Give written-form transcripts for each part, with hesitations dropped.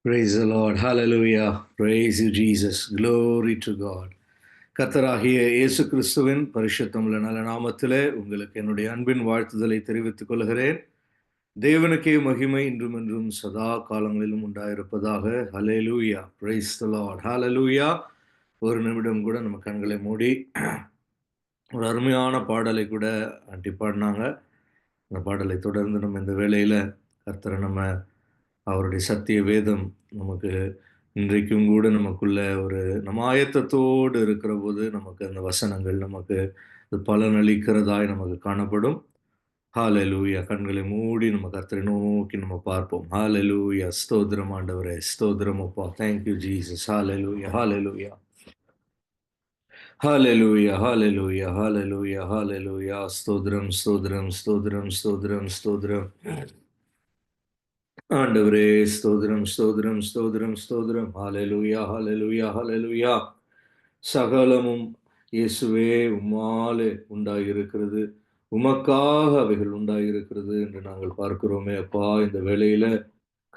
Praise the Lord. Hallelujah. Praise you, Jesus. Glory to God. கர்த்தராகிய இயேசு கிறிஸ்துவின் பரிசுத்தமுள்ள நல்ல நாமத்திலே உங்களுக்கு என்னுடைய அன்பின் வாழ்த்துதலை தெரிவித்துக் கொள்கிறேன். தேவனுக்கே மகிமை இன்றும் என்றும் சதா காலங்களிலும் உண்டாயிருப்பதாக. ஹல்லேலூயா. Praise the Lord. Hallelujah. ஒரு நிமிடம் கூட நம்ம கண்களை மூடி ஒரு அருமையான பாடலை கூட ஆண்டி பாடினாங்க. அந்த பாடலை தொடர்ந்து நம்ம இந்த வேளையில கர்த்தரை நம்ம அவருடைய சத்திய வேதம் நமக்கு இன்றைக்கும் கூட நமக்குள்ள ஒரு நம்ம ஆயத்தத்தோடு இருக்கிற போது நமக்கு அந்த வசனங்கள் நமக்கு அது பலனளிக்கிறதாய் நமக்கு காணப்படும். ஹalleluya. கண்களை மூடி நம்ம கர்த்தரை நோக்கி நம்ம பார்ப்போம். ஹalleluya. ஸ்தோத்திரம் ஆண்டவரே, ஸ்தோத்திரம் அப்பா. Thank you Jesus. Hallelujah. Hallelujah. Hallelujah. Hallelujah. Hallelujah. Hallelujah. ஸ்தோத்திரம், ஸ்தோத்திரம், ஸ்தோத்திரம், ஸ்தோத்திரம், ஸ்தோத்திரம். ஆண்டவரே ஸ்தோத்திரம், ஸ்தோத்திரம், ஸ்தோத்திரம், ஸ்தோத்திரம். ஹalleluya. Hallelujah. Hallelujah. சகலமும் இயேசுவே உம்மாலே உண்டாயிருக்கிறது, உமக்காக அவைகள் உண்டாயிருக்கிறது என்று நாங்கள் பார்க்கிறோமே அப்பா. இந்த வேளையில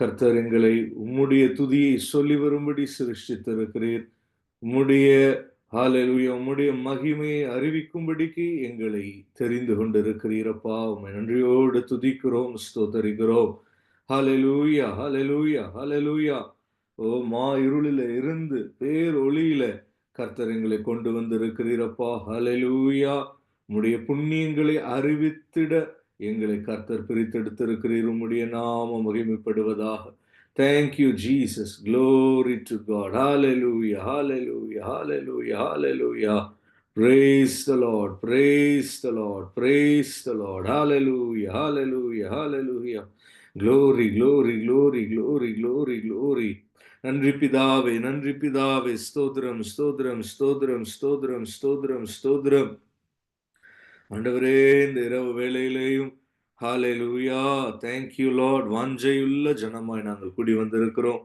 கர்த்தர் எங்களை உம்முடைய துதியை சொல்லி வரும்படி சிருஷ்டித்திருக்கிறீர். உம்முடைய ஹalleluya உம்முடைய மகிமையை அறிவிக்கும்படிக்கு எங்களை தெரிந்து கொண்டிருக்கிறீரப்பா. உம்மை நன்றியோடு துதிக்கிறோம், ஸ்தோத்தரிக்கிறோம். ஹalleluya, ஹalleluya, ஹalleluya. ஓ மா இருளில இருந்து பேரொளியில கர்த்தர் எங்களை கொண்டு வந்திருக்கிறீரப்பா. ஹalleluya. உம்முடைய புண்ணியங்களை அறிவித்திட எங்களை கர்த்தர் பிரித்தெடுத்திருக்கிறீர். உம்முடைய நாமம் மகிமைப்படுவதாக. Thank you, Jesus. Glory to God. Hallelujah, hallelujah, hallelujah, hallelujah. Praise the Lord, praise the Lord, praise the Lord. Hallelujah, hallelujah, hallelujah. Glory, glory, glory, glory, glory, glory. நன்றி பிதாவே, நன்றி பிதாவே. ஸ்தோத்திரம், ஸ்தோத்திரம், ஸ்தோத்திரம், ஸ்தோத்திரம், ஸ்தோத்திரம், ஸ்தோத்திரம். ஆண்டவரே இந்த இரவு வேளையிலேயும் ஹalleluya. Thank you Lord. வாஞ்சையுள்ள ஜனமாய் நாங்கள் கூடி வந்திருக்கிறோம்.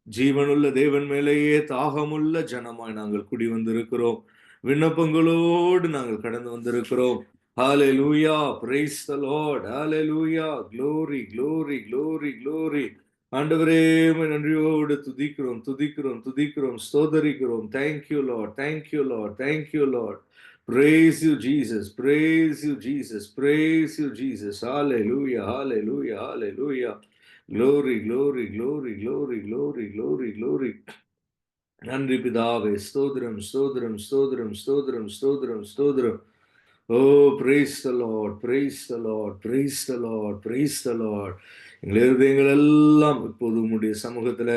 ஜீவனுள்ள தேவன் மேலேயே தாகமுள்ள ஜனமாய் நாங்கள் கூடி வந்திருக்கிறோம். விண்ணப்பங்களோடு நாங்கள் கடந்து வந்திருக்கிறோம். Hallelujah. Praise the Lord. Hallelujah. Glory, glory, glory, glory. ஆண்டவரே உம்மை நன்றியோடு துதிக்கிறோம், துதிக்கிறோம், துதிக்கிறோம், ஸ்தோத்தரிக்கிறோம். Thank you Lord. Thank you Lord. Thank you Lord. Praise you, Jesus. Praise you, Jesus. Praise you, Jesus. Hallelujah. Hallelujah. Hallelujah. Glory, glory, glory, glory, glory, glory, glory. நன்றி பிதாவே. ஸ்தோத்திரம், ஸ்தோத்திரம், ஸ்தோத்திரம், ஸ்தோத்திரம், ஸ்தோத்திரம், ஸ்தோத்திரம். Oh, praise the Lord, praise the Lord, praise the Lord, praise the Lord. எங்கள் இருதயங்கள் எல்லாம் இப்போது உம்முடைய சமூகத்துல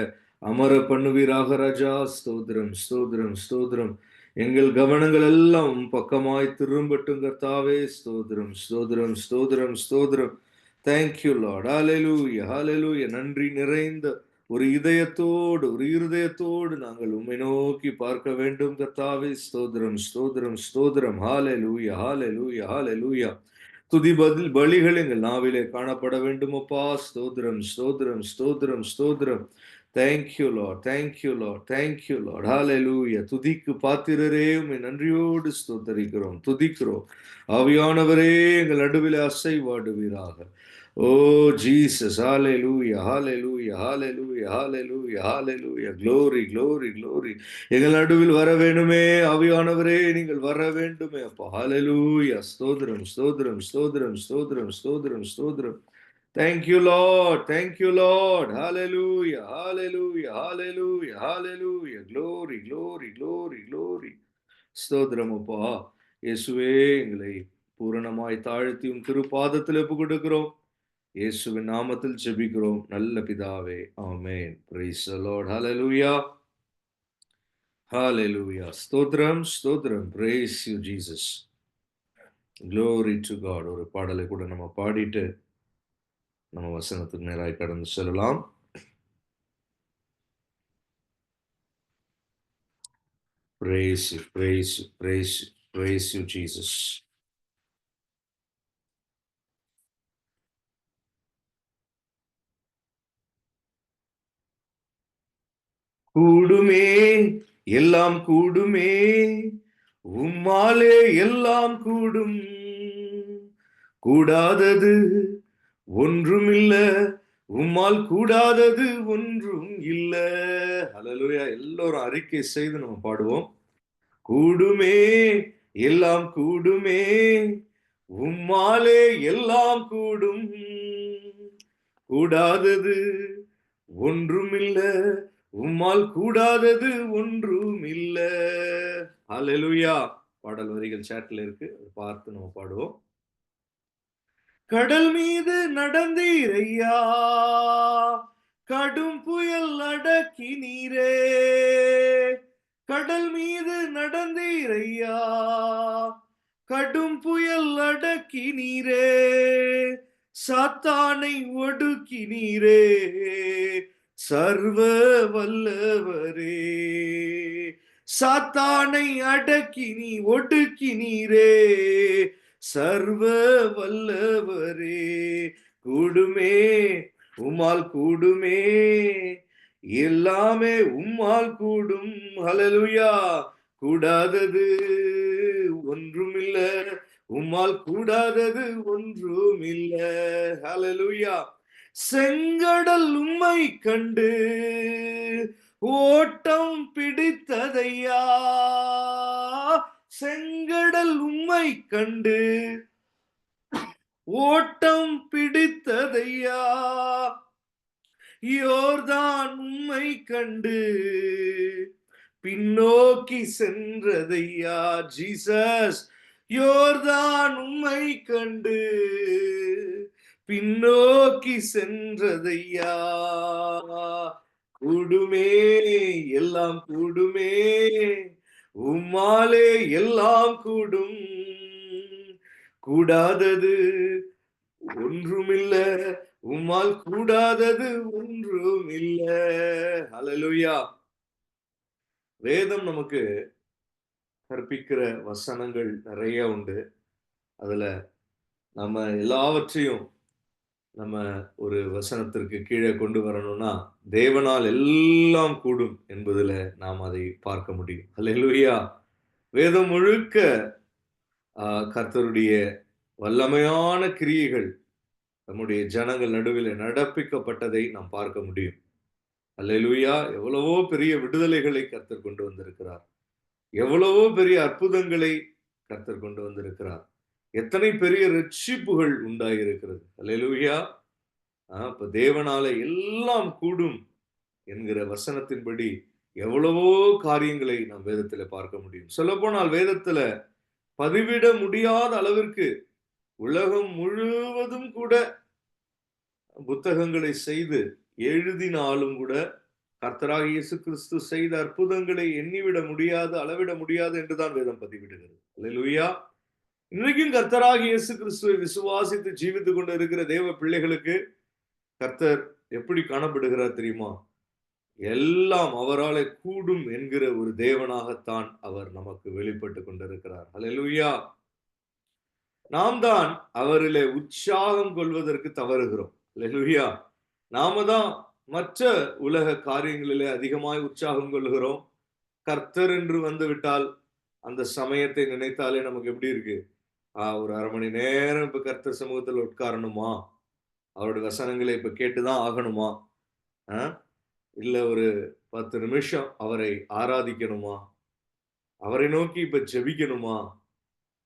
அமர பண்ணுவீராக ராஜா. ஸ்தோத்திரம், ஸ்தோத்திரம், ஸ்தோத்திரம். எங்கள் கவனங்கள் எல்லாம் உம் பக்கமாய் திரும்பட்டும் கர்த்தாவே. ஸ்தோத்திரம், ஸ்தோத்திரம், ஸ்தோத்திரம், ஸ்தோத்திரம். Thank you lord. ஹalleluya, ஹalleluya. நன்றி நிறைந்த ஒரு இதயத்தோடு ஒரு இருதயத்தோடு நாங்கள் உம்மை நோக்கி பார்க்க வேண்டும் கர்த்தாவே. ஸ்தோத்திரம், ஸ்தோத்திரம், ஸ்தோத்திரம். ஹalleluya, ஹalleluya, ஹalleluya. துதி பதில் பலிகள் எங்கள் நாவிலே காணப்பட வேண்டும் அப்பா. ஸ்தோத்திரம், ஸ்தோத்திரம், ஸ்தோத்திரம், ஸ்தோத்திரம். Thank you lord, thank you lord, thank you lord. ஹalleluya. துதிக்கு பாத்திரரே உம்மை நன்றியோடு ஸ்தோத்தரிக்கிறோம், துதிக்கிறோம். ஆவியானவரே எங்கள் நடுவிலே அசைவாடுவீராக. Oh Jesus, hallelujah, hallelujah, hallelujah, hallelujah, hallelujah. Glory, glory, glory. எங்கள் நடுவில் வர வேண்டுமே ஆவியானவரே, நீங்கள் வர வேண்டுமே அப்பா. Hallelujah. ஸ்தோத்திரம், ஸ்தோத்திரம், ஸ்தோத்திரம், ஸ்தோத்திரம், ஸ்தோத்திரம், ஸ்தோத்திரம். Thank you Lord, thank you Lord. Hallelujah, hallelujah, hallelujah, hallelujah. Glory, glory, glory, glory. ஸ்தோத்திரம் அப்பா. இயேசுவே எங்களை பூரணமாய் தாழ்த்தி உம் திருப்பாதத்தில் ஒப்புக் கொடுக்கிறோம். இயேசுவின் நாமத்தில் ஜெபிக்கிறோம் நல்ல பிதாவே. ஆமென். Praise the Lord. Hallelujah. Hallelujah. ஸ்தோத்திரம், ஸ்தோத்திரம். Praise you Jesus. Glory to God. ஒரு பாடலை கூட நம்ம பாடிட்டு நம்ம வசனத்துக்கு நேராய் கடந்து செல்லலாம். Praise you, praise you, praise you, praise you Jesus. கூடுமே எல்லாம் கூடுமே, உம்மாலே எல்லாம் கூடும். கூடாதது ஒன்றுமில்ல, உம்மால் கூடாதது ஒன்றும் இல்ல. ஹல்லேலூயா. எல்லோரும் அறிக்கை செய்து நம்ம பாடுவோம். கூடுமே, எல்லாம் கூடுமே, உம்மாலே எல்லாம் கூடும். கூடாதது ஒன்றுமில்ல, உம்மால் கூடாதது ஒன்றுமில்ல. ஹல்லேலூயா. பாடல் வரிகள் சாட்ல இருக்கு. அதை பார்த்து நம்ம பாடுவோம். கடல் மீது நடந்தீரையா, கடும் புயல் அடக்கினீரே. கடல் மீது நடந்தீரையா, கடும் புயல் அடக்கினீரே. சாத்தானை ஒடுக்கினீரே, சர்வ வல்லவரே. சாத்தானை அடக்கினி ஒடுக்கினீரே, சர்வ வல்லவரே. கூடுமே, உம்மால் கூடுமே, எல்லாமே உம்மால் கூடும். ஹல்லேலூயா. கூடாதது ஒன்றுமில்ல, உம்மால் கூடாதது ஒன்றுமில்ல. ஹல்லேலூயா. செங்கடல் உம்மை கண்டு ஓட்டம் பிடித்ததையா. செங்கடல் உம்மை கண்டு ஓட்டம் பிடித்ததையா. யோர்தான் உம்மை கண்டு பின்னோக்கி சென்றதையா. ஜீசஸ். யோர்தான் உம்மை கண்டு பின்னோக்கி சென்றதையா. கூடுமே, எல்லாம் கூடுமே, உம்மாலே எல்லாம் கூடும். கூடாதது ஒன்றுமில்ல, உம்மால் கூடாதது ஒன்றுமில்ல. ஹல்லேலூயா. வேதம் நமக்கு கற்பிக்கிற வசனங்கள் நிறைய உண்டு. அதுல நம்ம எல்லாவற்றையும் நம்ம ஒரு வசனத்திற்கு கீழே கொண்டு வரணும்னா, தேவனால் எல்லாம் கூடும் என்பதுல நாம் அதை பார்க்க முடியும். ஹல்லேலூயா. வேதம் முழுக்க கர்த்தருடைய வல்லமையான கிரியைகள் நம்முடைய ஜனங்கள் நடுவில் நடப்பிக்கப்பட்டதை நாம் பார்க்க முடியும். அல்லேலூயா. எவ்வளவோ பெரிய விடுதலைகளை கர்த்தர் கொண்டு வந்திருக்கிறார். எவ்வளவோ பெரிய அற்புதங்களை கர்த்தர் கொண்டு வந்திருக்கிறார். எத்தனை பெரிய ரட்சிப்புகள் உண்டாயிருக்கிறது. அல்லேலூயா. இப்ப தேவனால எல்லாம் கூடும் என்கிற வசனத்தின்படி எவ்வளவோ காரியங்களை நாம் வேதத்துல பார்க்க முடியும். சொல்லப்போனால் வேதத்துல பதிவிட முடியாத அளவிற்கு உலகம் முழுவதும் கூட புத்தகங்களை செய்து எழுதினாலும் கூட கர்த்தராகிய இயேசு கிறிஸ்து செய்த அற்புதங்களை எண்ணிவிட முடியாது, அளவிட முடியாது என்றுதான் வேதம் பதிவிடுகிறது. அல்லேலூயா. இன்றைக்கும் கர்த்தராகிய இயேசு கிறிஸ்துவை விசுவாசித்து ஜீவித்துக் கொண்டு இருக்கிற தேவ பிள்ளைகளுக்கு கர்த்தர் எப்படி காணப்படுகிறார் தெரியுமா? எல்லாம் அவராலே கூடும் என்கிற ஒரு தேவனாகத்தான் அவர் நமக்கு வெளிப்பட்டு கொண்டிருக்கிறார். அல்லேலூயா. நாம் தான் அவரிலே உற்சாகம் கொள்வதற்கு தவறுகிறோம். அல்லேலூயா. நாம தான் மற்ற உலக காரியங்களிலே அதிகமாய் உற்சாகம் கொள்கிறோம். கர்த்தர் என்று வந்துவிட்டால் அந்த சமயத்தை நினைத்தாலே நமக்கு எப்படி இருக்கு? ஒரு 1/2 மணி நேரம் இப்ப கர்த்தர் சமூகத்தில் உட்காரணுமா? அவருடைய வசனங்களை இப்ப கேட்டுதான் ஆகணுமா? இல்ல ஒரு 10 நிமிஷம் அவரை ஆராதிக்கணுமா? அவரை நோக்கி இப்ப ஜெபிக்கணுமா?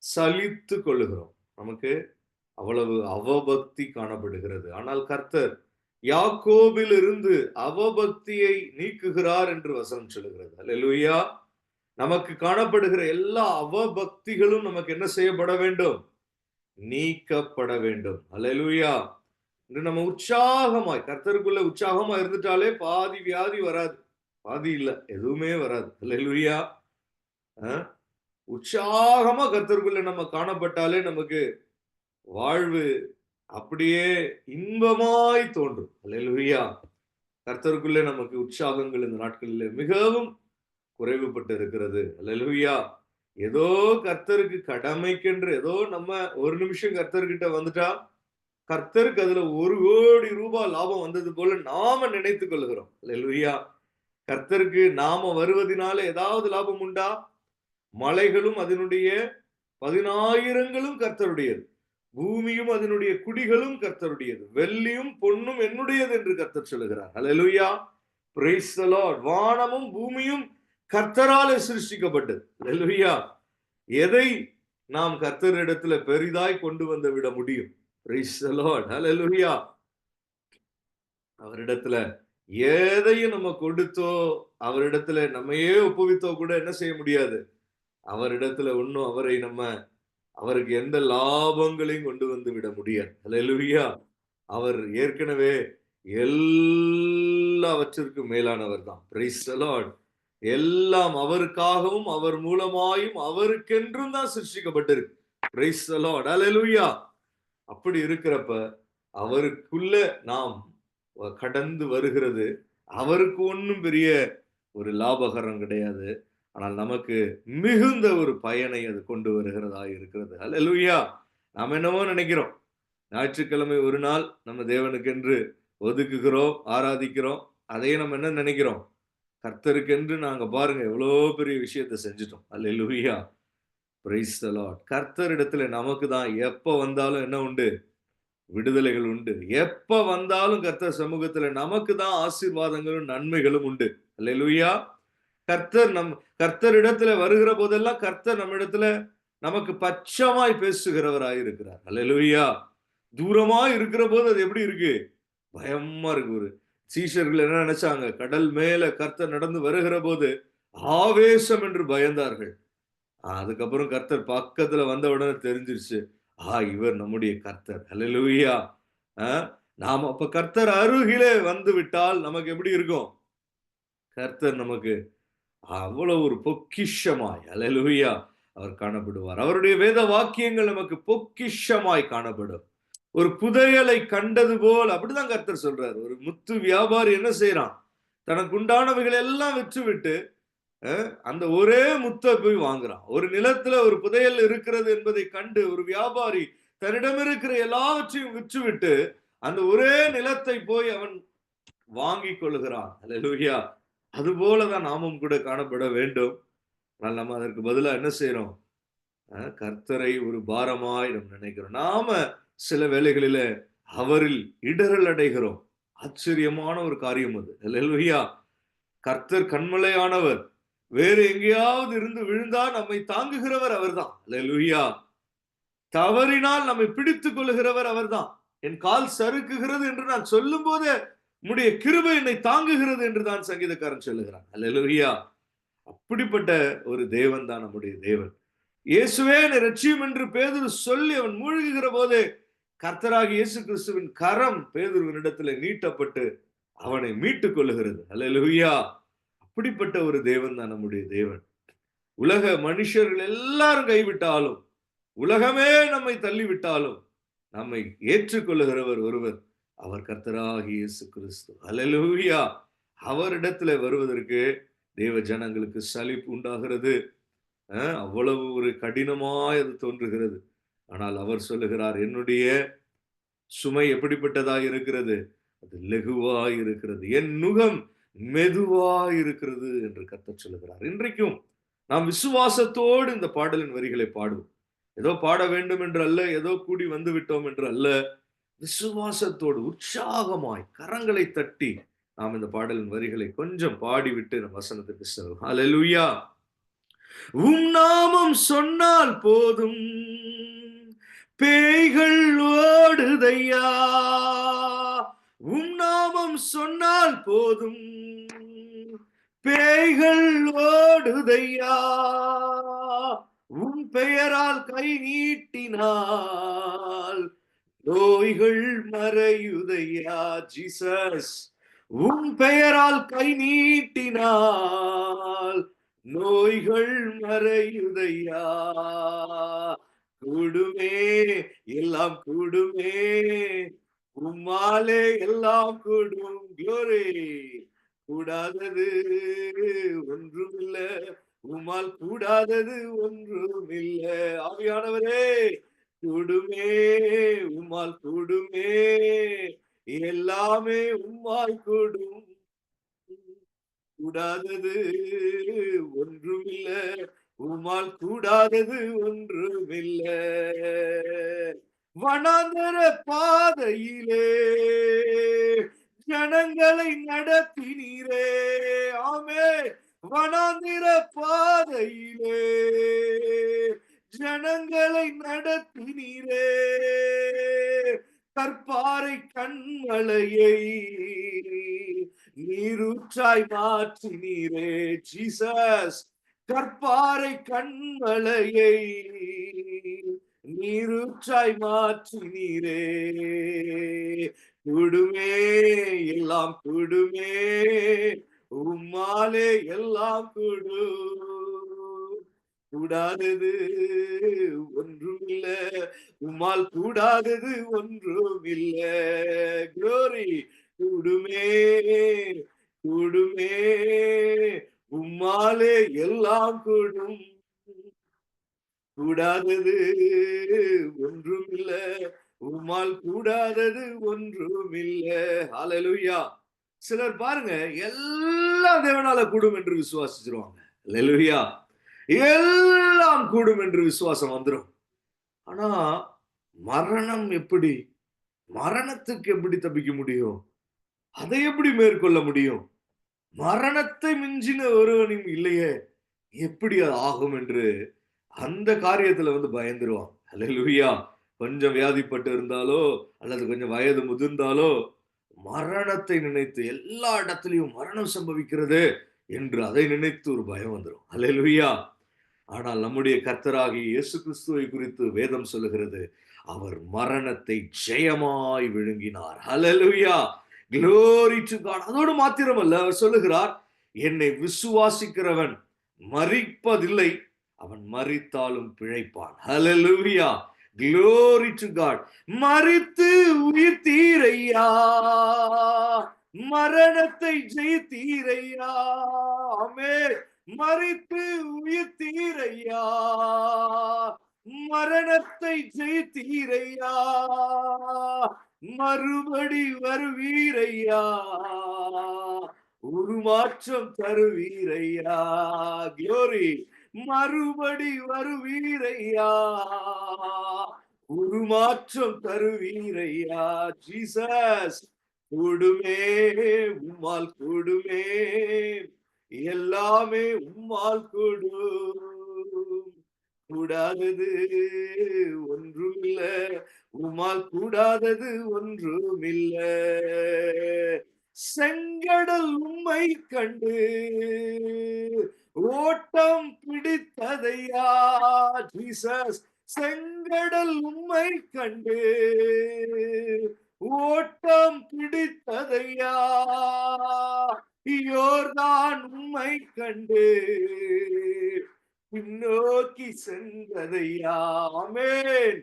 சலித்து கொள்ளுகிறோம். நமக்கு அவ்வளவு அவபக்தி காணப்படுகிறது. ஆனால் கர்த்தர் யாக்கோபில் இருந்து அவபக்தியை நீக்குகிறார் என்று வசனம் சொல்லுகிறது. அல்லேலூயா. நமக்கு காணப்படுகிற எல்லா அவபக்திகளும் நமக்கு என்ன செய்யப்பட வேண்டும்? நீக்கப்பட வேண்டும். அல்லேலூயா. இன்று நம்ம உற்சாகமாய் கர்த்தருக்குள்ள உற்சாகமா இருந்துட்டாலே பாதி வியாதி வராது. பாதி இல்ல, எதுவுமே வராது. அல்லேலூயா. உற்சாகமா கர்த்தருக்குள்ள நம்ம காணப்பட்டாலே நமக்கு வாழ்வு அப்படியே இன்பமாய் தோன்றும். அல்லேலூயா. கர்த்தருக்குள்ளே நமக்கு உற்சாகங்கள் இந்த நாட்களிலே மிகவும் குறைவுபட்டு இருக்கிறது. அல்லேலூயா. ஏதோ கர்த்தருக்கு கடமைக்கென்று ஏதோ நம்ம ஒரு நிமிஷம் கர்த்தர்கிட்ட வந்துட்டா கர்த்தருக்கு அதுல 1 கோடி ரூபாய் லாபம் வந்தது போல நாம நினைத்துக் கொள்கிறோம். அல்லேலூயா. கர்த்தருக்கு நாம வருவதனால ஏதாவது லாபம் உண்டா? மலைகளும் அதனுடைய 10,000ங்களும் கர்த்தருடையது. பூமியும் அதனுடைய குடிகளும் கர்த்தருடையது, வெள்ளியும் பொன்னும் என்னுடையது என்று கர்த்தர் சொல்லுகிறார். ஹல்லேலூயா, பிரைஸ் தி லார்ட். வானமும் பூமியும் கர்த்தராலே சிருஷ்டிக்கப்பட்டது. ஹல்லேலூயா. எதை நாம் கர்த்தரிடத்துல பெரிதாய் கொண்டு வந்து விட முடியும்? Praise the lord. ஹல்லேலூயா. அவரிடத்துல எதையும் நம்ம கொடுத்தோ, அவரிடத்துல நம்மையே ஒப்புவித்தோ கூட என்ன செய்ய முடியாது. அவரிடத்துல ஒண்ணும் அவருக்கு எந்த லாபங்களையும் கொண்டு வந்து விட முடியாது. ஹல்லேலூயா. அவர் ஏற்கனவே எல்லாவற்றிற்கும் மேலானவர் தான். Price the Lord. எல்லாம் அவருக்காகவும் அவர் மூலமாயும் அவருக்கென்றும் தான் சிருஷ்டிக்கப்பட்டிருக்கு. Price the lord. ஹல்லேலூயா. அப்படி இருக்கிறப்ப அவருக்குள்ள நாம் கடந்து வருகிறது அவருக்கு ஒன்றும் பெரிய ஒரு லாபகரம் கிடையாது. ஆனால் நமக்கு மிகுந்த ஒரு பயனை அது கொண்டு வருகிறதா இருக்கிறது. ஹல்லேலூயா. நாம் என்னவோ நினைக்கிறோம், ஞாயிற்றுக்கிழமை ஒரு நாள் நம்ம தேவனுக்கென்று ஒதுக்குகிறோம், ஆராதிக்கிறோம். அதையே நம்ம என்ன நினைக்கிறோம், கர்த்தருக்கென்று நாங்க பாருங்க எவ்வளோ பெரிய விஷயத்தை செஞ்சுட்டோம். ஹல்லேலூயா, பிரைஸ் தி லார்ட். கர்த்தரிடத்துல நமக்கு தான் எப்ப வந்தாலும் என்ன உண்டு, விடுதலைகள் உண்டு. எப்ப வந்தாலும் கர்த்தர் சமூகத்துல நமக்கு தான் ஆசீர்வாதங்களும் நன்மைகளும் உண்டு. அல்லேலூயா. கர்த்தரிடத்துல வருகிற போதெல்லாம் கர்த்தர் நம்மிடத்துல நமக்கு பட்சமாய் பேசுகிறவராய் இருக்கிறார். அல்லேலூயா. தூரமா இருக்கிற போது அது எப்படி இருக்கு, பயமா இருக்கு. ஒரு சீஷர்கள் என்ன நினைச்சாங்க, கடல் மேல கர்த்தர் நடந்து வருகிற போது ஆவேசம் என்று பயந்தார்கள். அதுக்கப்புறம் கர்த்தர் பக்கத்துல வந்த உடனே தெரிஞ்சிருச்சு, இவர் நம்முடைய கர்த்தர். ஹல்லேலூயா. நாம் அப்ப கர்த்தர் அருகிலே வந்து விட்டால் நமக்கு எப்படி இருக்கும், கர்த்தர் நமக்கு அவ்வளவு ஒரு பொக்கிஷமாய், ஹல்லேலூயா, அவர் காணப்படுவார். அவருடைய வேத வாக்கியங்கள் நமக்கு பொக்கிஷமாய் காணப்படும். ஒரு புதையலை கண்டது போல், அப்படிதான் கர்த்தர் சொல்றாரு. ஒரு முத்து வியாபாரி என்ன செய்யறான், தனக்கு உண்டானவைகள் எல்லாம் விற்றுவிட்டு அந்த ஒரே முத்தை போய் வாங்குறான். ஒரு நிலத்துல ஒரு புதையல் இருக்கிறது என்பதை கண்டு ஒரு வியாபாரி தன்னிடம் இருக்கிற எல்லாவற்றையும் விற்றுவிட்டு அந்த ஒரே நிலத்தை போய் அவன் வாங்கி கொள்கிறான். அல்லேலூயா. அது போலதான் நாமும் கூட காணப்பட வேண்டும். ஆனால் நம்ம அதற்கு பதிலா என்ன செய்யறோம், கர்த்தரை ஒரு பாரமாய் நம்ம நினைக்கிறோம். நாம சில வேளைகளில அவரில் இடரல் அடைகிறோம். ஆச்சரியமான ஒரு காரியம் அது. அல்லேலூயா. கர்த்தர் கண்மலையானவர். வேறு எங்கேயாவது இருந்து விழுந்தா நம்மை தாங்குகிறவர் அவர்தான். அல்லேலூயா. தவறினால் நம்மை பிடித்துக் கொள்ளுகிறவர் அவர்தான். என் கால் சறுக்குகிறது என்று நான் சொல்லும் போது உம்முடைய கிருபை என்னை தாங்குகிறது என்று தான் சங்கீதக்காரன் சொல்லுகிறான். அல்லேலூயா. அப்படிப்பட்ட ஒரு தேவன் தான் நம்முடைய தேவன். இயேசுவே என்னை ரட்சியும் என்று பேதுரு சொல்லி அவன் மூழ்குகிற போது கர்த்தராகிய இயேசு கிறிஸ்துவின் கரம் பேதுருவினிடத்தில் நீட்டப்பட்டு அவனை மீட்டுக் கொள்ளுகிறது. அல்லேலூயா. அப்படிப்பட்ட ஒரு தேவன் தான் நம்முடைய தேவன். உலக மனுஷர்கள் எல்லாரும் கைவிட்டாலும், உலகமே நம்மை தள்ளிவிட்டாலும் நம்மை ஏற்றுக்கொள்ளுகிறவர் ஒருவர், அவர் கர்த்தராகிய இயேசு கிறிஸ்து. அல்லேலூயா. அவரிடத்துல வருவதற்கு தேவ ஜனங்களுக்கு சலிப்பு உண்டாகிறது. அவ்வளவு ஒரு கடினமாய் அது தோன்றுகிறது. ஆனால் அவர் சொல்லுகிறார், என்னுடைய சுமை எப்படிப்பட்டதாய் இருக்கிறது, அது லெகுவாய் இருக்கிறது, என் நுகம் மெதுவாய் இருக்கிறது என்று கர்த்தர் சொல்லுகிறார். இன்றைக்கும் நாம் விசுவாசத்தோடு இந்த பாடலின் வரிகளை பாடுவோம். ஏதோ பாட வேண்டும் என்று அல்ல, ஏதோ கூடி வந்து விட்டோம் என்று அல்ல, விசுவாசத்தோடு உற்சாகமாய் கரங்களை தட்டி நாம் இந்த பாடலின் வரிகளை கொஞ்சம் பாடிவிட்டு நம் வசனத்துக்கு செல்வோம். அல்லேலூயா. உம் நாமம் சொன்னால் போதும் பேய்கள் ஓடுதையா, உம் நாமம் சொன்னால் போதும் பேய்கள் ஓடுதையா, உம் பெயரால் கை நீட்டினால் நோய்கள் மறையுதையா. ஜீசஸ், உம் பெயரால் கை நீட்டினால் நோய்கள் மறையுதையா. கூடுமே, எல்லாம் கூடுமே, உம்மாலே எல்லாம் கூடும். க்ளோரி. கூடாதது ஒன்றும் இல்ல, உம்மால் கூடாதது ஒன்றும் இல்ல. ஆவியானவரே, கூடுமே, உம்மால் கூடுமே, எல்லாமே உம்மால் கூடும். கூடாதது ஒன்றும் இல்ல, உம்மால் கூடாதது ஒன்றும் இல்ல. வனாந்தர பாதையிலே ஜனங்களை நடத்தினீரே. ஆமே. வனாந்திர பாதையிலே ஜனங்களை நடத்தினீரே. கற்பாறை கண்மலையை நீரூற்றாய் மாற்றினீரே. ஜீசஸ். கற்பாறை கண்மலையை நீரூற்றாய் மாற்றினீரே. கூடுமே, எல்லாம் கூடுமே, உம்மாலே எல்லாம் கூடும். கூடாதது ஒன்றுமில்ல, உம்மால் கூடாதது ஒன்றுமில்ல. க்ளோரி. கூடுமே, கூடுமே, உம்மாலே எல்லாம் கூடும். கூடாதது ஒன்றுமில்ல, உம்மால் கூடாதது ஒன்றுமில்ல. ஹalleluya. சிலர் பாருங்க, எல்லாம் தேவனால கூடும் என்று விசுவாசிச்சிருவாங்க. ஹalleluya. எல்லாம் கூடும் என்று விசுவாசம் வந்துரும். ஆனா மரணம் எப்படி? மரணத்துக்கு எப்படி தப்பிக்க முடியும்? அதை எப்படி மேற்கொள்ள முடியும்? மரணத்தை மிஞ்சின ஒருவனும் இல்லையே, எப்படி அது ஆகும் என்று அந்த காரியத்துல பயந்துருவான். ஹalleluya. கொஞ்சம் வியாதிப்பட்டு இருந்தாலோ அல்லது கொஞ்சம் வயது முதிர்ந்தாலோ மரணத்தை நினைத்து எல்லா இடத்திலையும் மரணம் சம்பவிக்கிறது என்று அதை நினைத்து ஒரு பயம் வந்துரும். ஹalleluya. ஆனால் நம்முடைய கர்த்தராகிய இயேசு கிறிஸ்துவை குறித்து வேதம் சொல்லுகிறது, அவர் மரணத்தை ஜெயமாய் விழுங்கினார். ஹalleluya. Glory to God. அதோடு மாத்திரமல்ல, அவர் சொல்லுகிறார், என்னை விசுவாசிக்கிறவன் மரிப்பதில்லை, அவன் மரித்தாலும் பிழைப்பான். ஹalleluya. Glory to God. மரித்து உயிர்த்தீரையா, மரணத்தை ஜெயித்தீரையா. ஆமென். மரித்து உயிர்த்தீரையா, மரணத்தை ஜெயித்தீரையா. மறுபடி வருவீரையா, உருமாற்றம் தருவீரையா. க்ளோரி. மறுபடி வருவீரையா, உருமாற்றம் தருவீரையா. ஜீசஸ். கூடுமே, உம்மால் கூடுமே, எல்லாமே உம்மால் கூடும். கூடாதது ஒன்றுமில்ல, உம்மால் கூடாதது ஒன்றுமில்ல. செங்கடல் உம்மை கண்டு ஓட்டம் பிடித்ததையா. ஜீசஸ். செங்கடல் உம்மை கண்டு ஓட்டம் பிடித்ததையா. யோர்தான் உம்மை கண்டு பின்னோக்கி சென்றதையா. ஆமென்.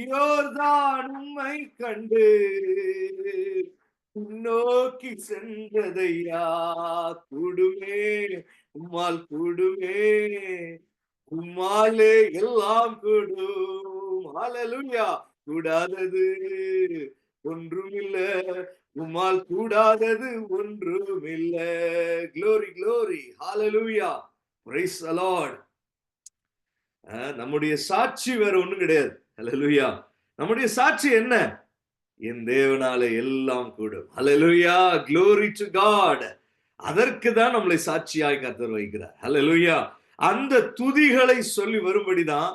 யோர்தான் உம்மை கண்டு பின்னோக்கி சென்றதையா. கூடுமே, உம்மால் கூடுமே, உம்மாலே எல்லாம் கூடும். ஹalleluya. கூடாதது ஒன்றுமில்ல, உம்மால் கூடாதது ஒன்றுமில்ல. Glory, glory. Hallelujah. Praise the Lord. நம்முடைய சாட்சி வேற ஒண்ணும் கிடையாது. ஹalleluya. நம்முடைய சாட்சி என்ன? என் தேவனாலே எல்லாம் கூடும். ஹalleluya. Glory to God. அதற்கு தான் நம்மளை சாட்சியாய் கர்த்தர் வைக்கிறார். ஹalleluya. அந்த துதிகளை சொல்லி வரும்படிதான்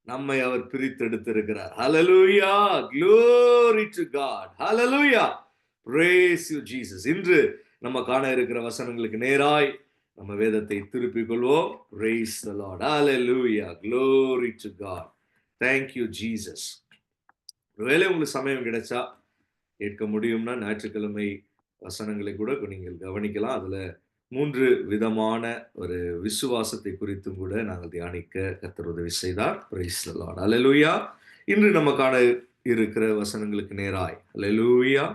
நம்மை அவர் பிரித்தெடுத்திருக்கிறார். ஹalleluya. Glory to God. Hallelujah. Praise you Jesus. இன்று நம்ம காண இருக்கிற வசனங்களுக்கு நேராய் நம்ம வேதத்தை திருப்பிக் கொள்வோம். Praise the Lord. Hallelujah. Glory to God. Thank you Jesus. ஒருவேளை உங்களுக்கு சமயம் கிடைச்சா கேட்க முடியும்னா ஞாயிற்றுக்கிழமை வசனங்களை கூட நீங்கள் கவனிக்கலாம். அதுல 3 விதமான ஒரு விசுவாசத்தை குறித்தும் கூட நாங்கள் தியானிக்க கர்த்தர் உதவி செய்தார். Praise the Lord. Hallelujah. இன்று நம்ம காண இருக்கிற வசனங்களுக்கு நேராய். Hallelujah.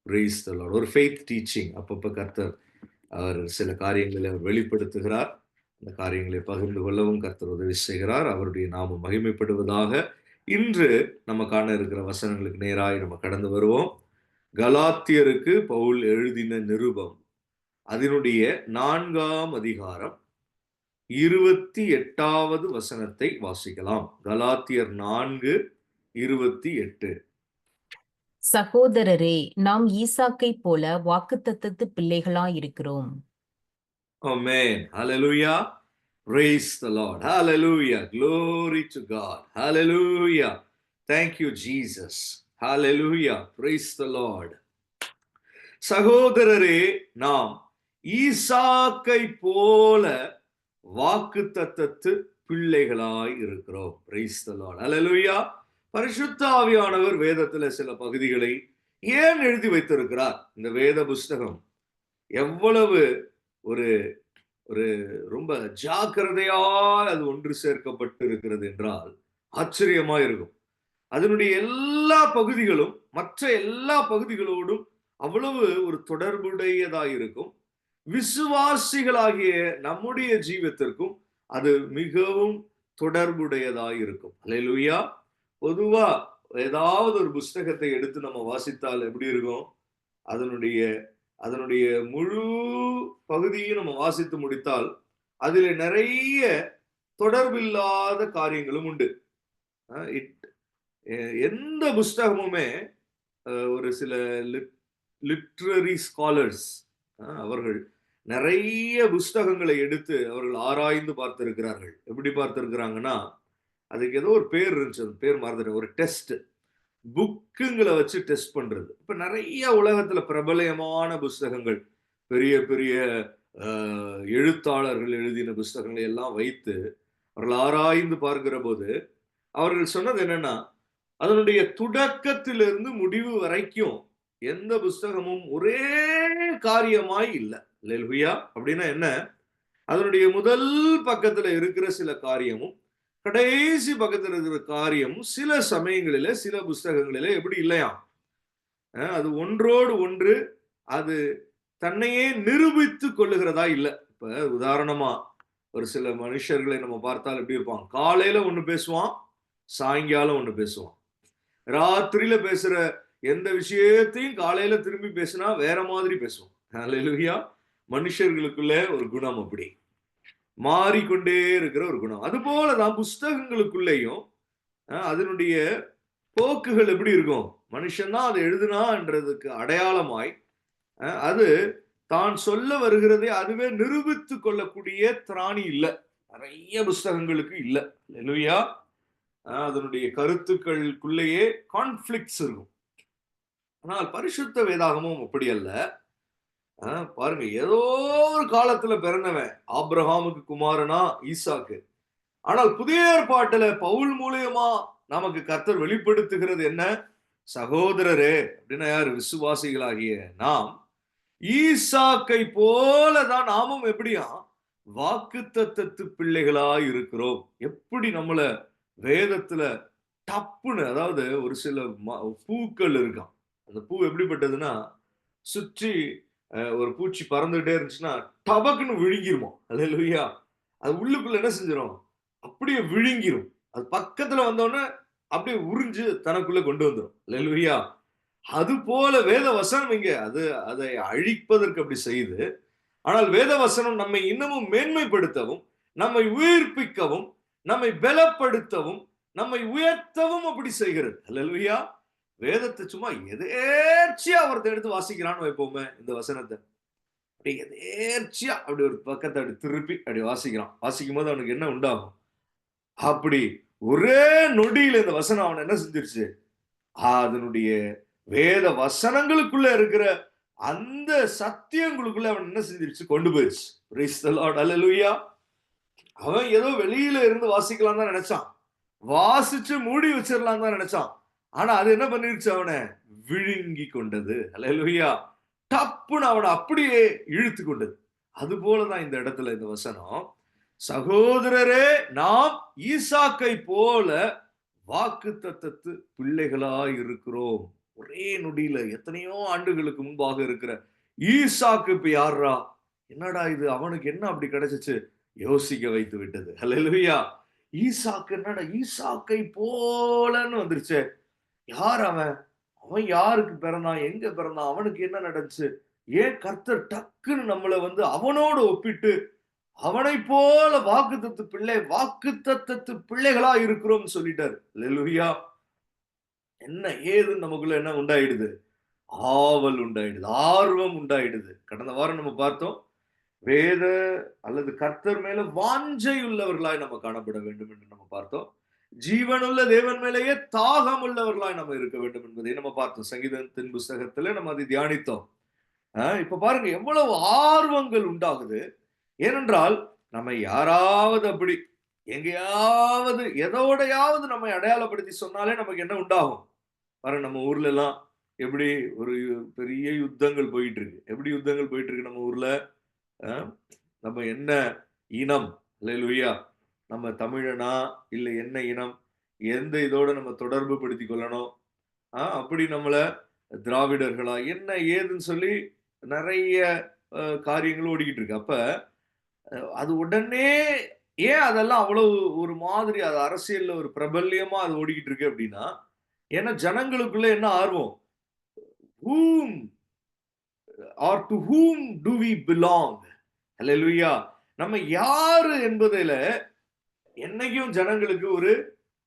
Praise the Lord. ஒரு ஃபெய்த் டீச்சிங் அப்பப்ப கர்த்தர் அவர் சில காரியங்களை அவர் வெளிப்படுத்துகிறார். அந்த காரியங்களை பகிர்ந்து கொள்ளவும் கர்த்தர் உதவி செய்கிறார். அவருடைய நாமம் மகிமைப்படுவதாக. இன்று நம்ம காண இருக்கிற வசனங்களுக்கு நேராய் நம்ம கடந்து வருவோம். கலாத்தியருக்கு பவுல் எழுதின நிருபம், அதனுடைய 4ஆம் அதிகாரம் 28வது வசனத்தை வாசிக்கலாம். கலாத்தியர் 4, 28. சகோதரரே, நாம் ஈசாக்கைப் போல வாக்குத்தத்தத்து பிள்ளைகளாயிருக்கிறோம். Amen. Hallelujah. Praise the Lord. Hallelujah. Glory to God. Hallelujah. Thank you, Jesus. Hallelujah. Praise the Lord. சகோதரரே, நாம் ஈசாக்கை போல வாக்குத்தத்தத்து பிள்ளைகளாய் இருக்கிறோம். Praise the Lord. Hallelujah. பரிசுத்த ஆவியானவர் வேதத்துல சில பகுதிகளை ஏன் எழுதி வைத்திருக்கிறார்? இந்த வேத புஸ்தகம் எவ்வளவு ஒரு ஒரு ரொம்ப ஜாக்கிரதையா அது ஒன்று சேர்க்கப்பட்டு இருக்கிறது என்றால் ஆச்சரியமா இருக்கும். அதனுடைய எல்லா பகுதிகளும் மற்ற எல்லா பகுதிகளோடும் அவ்வளவு ஒரு தொடர்புடையதாக இருக்கும். விசுவாசிகளாகிய நம்முடைய ஜீவிதத்திற்கும் அது மிகவும் தொடர்புடையதாக இருக்கும். அல்லேலூயா. பொதுவா ஏதாவது ஒரு புஸ்தகத்தை எடுத்து நம்ம வாசித்தால் எப்படி இருக்கும்? அதனுடைய அதனுடைய முழு பகுதியும் நம்ம வாசித்து முடித்தால் அதில் நிறைய தொடர்பில்லாத காரியங்களும் உண்டு. எந்த புஸ்தகமுமே ஒரு சில லிட்ரரி ஸ்காலர்ஸ் அவர்கள் நிறைய புஸ்தகங்களை எடுத்து அவர்கள் ஆராய்ந்து பார்த்திருக்கிறார்கள். எப்படி பார்த்திருக்கிறாங்கன்னா, அதுக்கு ஏதோ ஒரு பேர் இருந்துச்சு, அந்த பேர் மறந்துட்டேன். ஒரு டெஸ்ட் புக்குங்களை வச்சு டெஸ்ட் பண்றது. இப்ப நிறைய உலகத்துல பிரபலயமான புஸ்தகங்கள், பெரிய பெரிய எழுத்தாளர்கள் எழுதின புஸ்தகங்களை எல்லாம் வைத்து அவர்கள் ஆராய்ந்து பார்க்கிற போது அவர்கள் சொன்னது என்னன்னா, அதனுடைய தொடக்கத்திலிருந்து முடிவு வரைக்கும் எந்த புஸ்தகமும் ஒரே காரியமாய் இல்லை. அல்லேலூயா. அப்படின்னா என்ன? அதனுடைய முதல் பக்கத்துல இருக்கிற சில காரியமும் கடைசி பக்கத்தில் இருக்கிற காரியமும் சில சமயங்களில சில புஸ்தகங்களில எப்படி இல்லையா, அது ஒன்றோடு ஒன்று அது தன்னையே நிரூபித்துக் கொள்ளுகிறதா இல்லை. இப்ப உதாரணமா ஒரு சில மனுஷர்களை நம்ம பார்த்தால் எப்படி இருப்பாங்க? காலையில ஒண்ணு பேசுவான், சாயங்காலம் ஒண்ணு பேசுவான். ராத்திரியில பேசுற எந்த விஷயத்தையும் காலையில திரும்பி பேசினா வேற மாதிரி பேசுவான். அல்லேலூயா. மனுஷர்களுக்குள்ள ஒரு குணம் அப்படி மாறிக்கொண்டே இருக்கிற ஒரு குணம். அது போலதான் புஸ்தகங்களுக்குள்ளேயும் அதனுடைய போக்குகள் எப்படி இருக்கும்? மனுஷன் தான் அதை எழுதுனான்றதுக்கு அடையாளமாய் அது தான் சொல்ல வருகிறதை அதுவே நிரூபித்துக் கொள்ளக்கூடிய திராணி இல்லை. நிறைய புஸ்தகங்களுக்கு இல்லை. அல்லேலூயா. அதனுடைய கருத்துக்களுக்குள்ளேயே கான்ஃபிளிக்ட்ஸ் இருக்கும். ஆனால் பரிசுத்த வேதாகமும் அப்படி அல்ல. பாருங்க, ஏதோ ஒரு காலத்துல பிறந்தவன் ஆபிரகாமுக்கு குமாரனா ஈசாக்கு. ஆனால் புதிய ஏற்பாட்டுல பவுல் மூலியமா நமக்கு கர்த்தர் வெளிப்படுத்துகிறது என்ன? சகோதரரே அப்படின்னா யாரு? விசுவாசிகளாகிய நாம் ஈசாக்கை போலதான் நாமும் எப்படியா வாக்குத்தத்தத்து பிள்ளைகளாய் இருக்கிறோம். எப்படி நம்மள வேதத்துல டப்புன்னு, அதாவது ஒரு சில பூக்கள் இருக்கான். அந்த பூ எப்படிப்பட்டதுன்னா, சுற்றி ஒரு பூச்சி பறந்துகிட்டே இருந்துச்சுன்னா டபக்குன்னு விழுங்கிருமா. அல்லேலூயா. அது உள்ளுக்குள்ள என்ன செஞ்சிடும்? அப்படியே விழுங்கிரும். அது பக்கத்துல வந்தோடனே அப்படியே உறிஞ்சு தனக்குள்ள கொண்டு வந்துடும். அல்லேலூயா. அது போல வேத வசனம் இங்க அதை அழிப்பதற்கு அப்படி செய்து, ஆனால் வேத வசனம் நம்மை இன்னமும் மேன்மைப்படுத்தவும், நம்மை உயிர்ப்பிக்கவும், நம்மை பலப்படுத்தவும், நம்மை உயர்த்தவும் அப்படி செய்கிறது. அல்லேலூயா. வேதத்தை சும்மா எதேர்ச்சியா ஒருத்தர் எடுத்து வாசிக்கிறான்னு வைப்போமே இந்த வசனத்தை. அப்படி எதேர்ச்சியா அப்படி ஒரு பக்கத்தை அப்படி திருப்பி அப்படி வாசிக்கிறான். வாசிக்கும் போது அவனுக்கு என்ன உண்டாகும்? அப்படி ஒரே நொடியில இந்த வசனம் அவன் என்ன செஞ்சிருச்சு? அதனுடைய வேத வசனங்களுக்குள்ள இருக்கிற அந்த சத்தியங்களுக்குள்ள அவன் என்ன செஞ்சிருச்சு? கொண்டு போயிடுச்சு. Praise the Lord. Hallelujah. அவன் ஏதோ வெளியில இருந்து வாசிக்கலாம் தான் நினைச்சான், வாசிச்சு மூடி வச்சிடலாம் தான் நினைச்சான். ஆனா அது என்ன பண்ணிருச்சு? அவனை விழுங்கி கொண்டது. அல்லேலூயா. டப்புன்னு அவனை அப்படியே இழுத்து கொண்டது. அது போலதான் இந்த இடத்துல இந்த வசனம், சகோதரரே நாம் ஈசாக்கை போல வாக்குத்தத்தத்து பிள்ளைகளாய் இருக்கிறோம். ஒரே நொடியில எத்தனையோ ஆண்டுகளுக்கு முன்பாக இருக்கிற ஈசாக்கு இப்ப யாரா? என்னடா இது, அவனுக்கு என்ன அப்படி கிடைச்சிச்சு? யோசிக்க வைத்து விட்டது. அல்லேலூயா. ஈசாக்கு என்னடா ஈசாக்கை போலன்னு வந்துருச்சு. யார் அவன்? அவன் யாருக்கு பிறந்தான்? எங்க பிறந்தான்? அவனுக்கு என்ன நடந்துச்சு? ஏன் கர்த்தர் டக்குன்னு நம்மளை அவனோடு ஒப்பிட்டு அவனை போல வாக்குத்தத்து பிள்ளைகளா இருக்கிறோம் சொல்லிட்டாரு. அல்லேலூயா. என்ன ஏதுன்னு நமக்குள்ள என்ன உண்டாயிடுது? ஆவல் உண்டாயிடுது, ஆர்வம் உண்டாயிடுது. கடந்த வாரம் நம்ம பார்த்தோம். வேத அல்லது கர்த்தர் மேல வாஞ்சை உள்ளவர்களாய் நம்ம காணப்பட வேண்டும் என்று நம்ம பார்த்தோம். ஜீவனுள்ள தேவன் மேலேயே தாகம் உள்ளவர்களாய் நம்ம இருக்க வேண்டும் என்பதை நம்ம பார்த்தோம். சங்கீதத்தின் புஸ்தகத்துல நம்ம அதை தியானித்தோம். இப்ப பாருங்க எவ்வளவு ஆர்வங்கள் உண்டாகுது. ஏனென்றால் நம்ம யாராவது அப்படி எங்கேயாவது எதோடையாவது நம்மை அடையாளப்படுத்தி சொன்னாலே நமக்கு என்ன உண்டாகும்? பாருங்க நம்ம ஊர்ல எல்லாம் எப்படி ஒரு பெரிய யுத்தங்கள் போயிட்டு இருக்கு. எப்படி யுத்தங்கள் போயிட்டு இருக்கு நம்ம ஊர்ல? அ நம்ம என்ன இனம்? அல்லேலூயா! நம்ம தமிழனா? இல்ல என்ன இனம்? எந்த இதோட நம்ம தொடர்பு படுத்திக் கொள்ளணும்? அப்படி நம்மள திராவிடர்களா? என்ன ஏதுன்னு சொல்லி நெறைய காரியங்கள் ஓடிக்கிட்டு இருக்கு. அப்ப அது உடனே ஏன் அதெல்லாம் அவ்வளவு ஒரு மாதிரி அது அரசியல்ல ஒரு பிரபல்யமா அது ஓடிக்கிட்டு இருக்கு அப்படின்னா, ஏன்னா ஜனங்களுக்குள்ள என்ன ஆர்வம்? "Whom are to whom do we belong?" Hallelujah! நம்ம யாரு என்பதில என்னைக்கும் ஜனங்களுக்கு ஒரு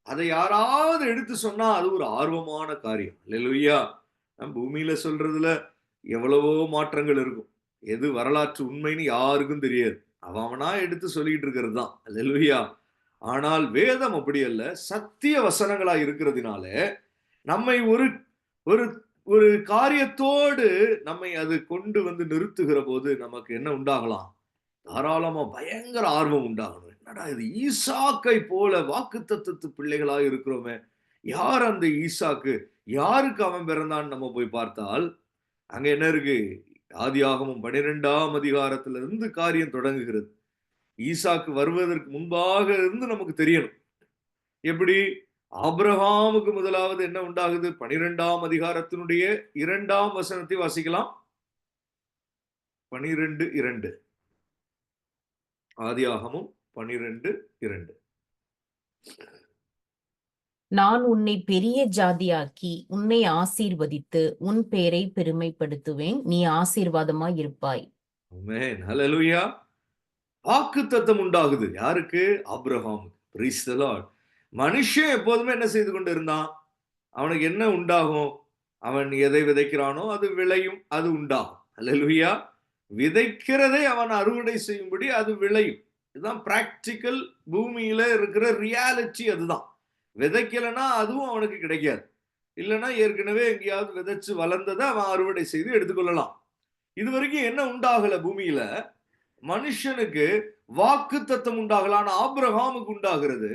அதை யாராவது எடுத்து சொன்னா அது ஒரு ஆர்வமான காரியம். அல்லேலூயா! பூமியில சொல்றதுல எவ்வளவோ மாற்றங்கள் இருக்கும். எது வரலாற்று உண்மைன்னு யாருக்கும் தெரியாது. அவன் அவனா எடுத்து சொல்லிட்டு இருக்கிறது தான். அல்லேலூயா! ஆனால் வேதம் அப்படி அல்ல. சத்திய வசனங்களா இருக்கிறதினால, நம்மை ஒரு ஒரு ஒரு காரியத்தோடு நம்மை அது கொண்டு வந்து நிறுத்துகிற போது நமக்கு என்ன உண்டாகலாம்? தாராளமா பயங்கர ஆர்வம் உண்டாகணும். என்னடா இது ஈசாக்கை போல வாக்குத்தத்தத்து பிள்ளைகளா இருக்கிறோமே. யார் அந்த ஈசாக்கு? யாருக்கு அவன் பிறந்தான்னு நம்ம போய் பார்த்தால், அங்க என்ன இருக்கு? ஆதியாகமம் 12ஆம் அதிகாரத்திலிருந்து காரியம் தொடங்குகிறது. ஈசாக்கு வருவதற்கு முன்பாக இருந்து நமக்கு தெரியணும். எப்படி? ஆபிரகாமுக்கு முதலாவது என்ன உண்டாகுது? 12ஆம் அதிகாரத்தினுடைய 2ஆம் வசனத்தை வாசிக்கலாம். 12:2 ஆதியாகமம் 12:2 நான் உன்னை பெரிய ஜாதியாக்கி உன்னை ஆசீர்வதித்து உன் பேரை பெருமைப்படுத்துவேன். நீ ஆசீர்வாதமாய் இருப்பாய். ஆமென். ஹல்லேலூயா. வாக்குத்தத்தம் உண்டாகுது. யாருக்கு? ஆபிரகாமுக்கு. Price the Lord. மனுஷன் எப்போதுமே என்ன செய்து கொண்டு இருந்தான்? அவனுக்கு என்ன உண்டாகும்? அவன் எதை விதைக்கிறானோ அது விளையும். அது உண்டாகும். ஹல்லேலூயா. விதைக்கிறதை அவன் அறுவடை செய்யும்படி அது விளையும். இதுதான் பிராக்டிகல் பூமியில இருக்கிற ரியாலிட்டி அதுதான். விதைக்கலன்னா அதுவும் அவனுக்கு கிடைக்காது. இல்லன்னா ஏற்கனவே எங்கேயாவது விதைச்சு வளர்ந்தத அவன் அறுவடை செய்து எடுத்துக்கொள்ளலாம். இதுவரைக்கும் என்ன உண்டாகல பூமியில? மனுஷனுக்கு வாக்குத்தத்தம் உண்டாகல. ஆனா ஆபிரகாமுக்கு உண்டாகிறது.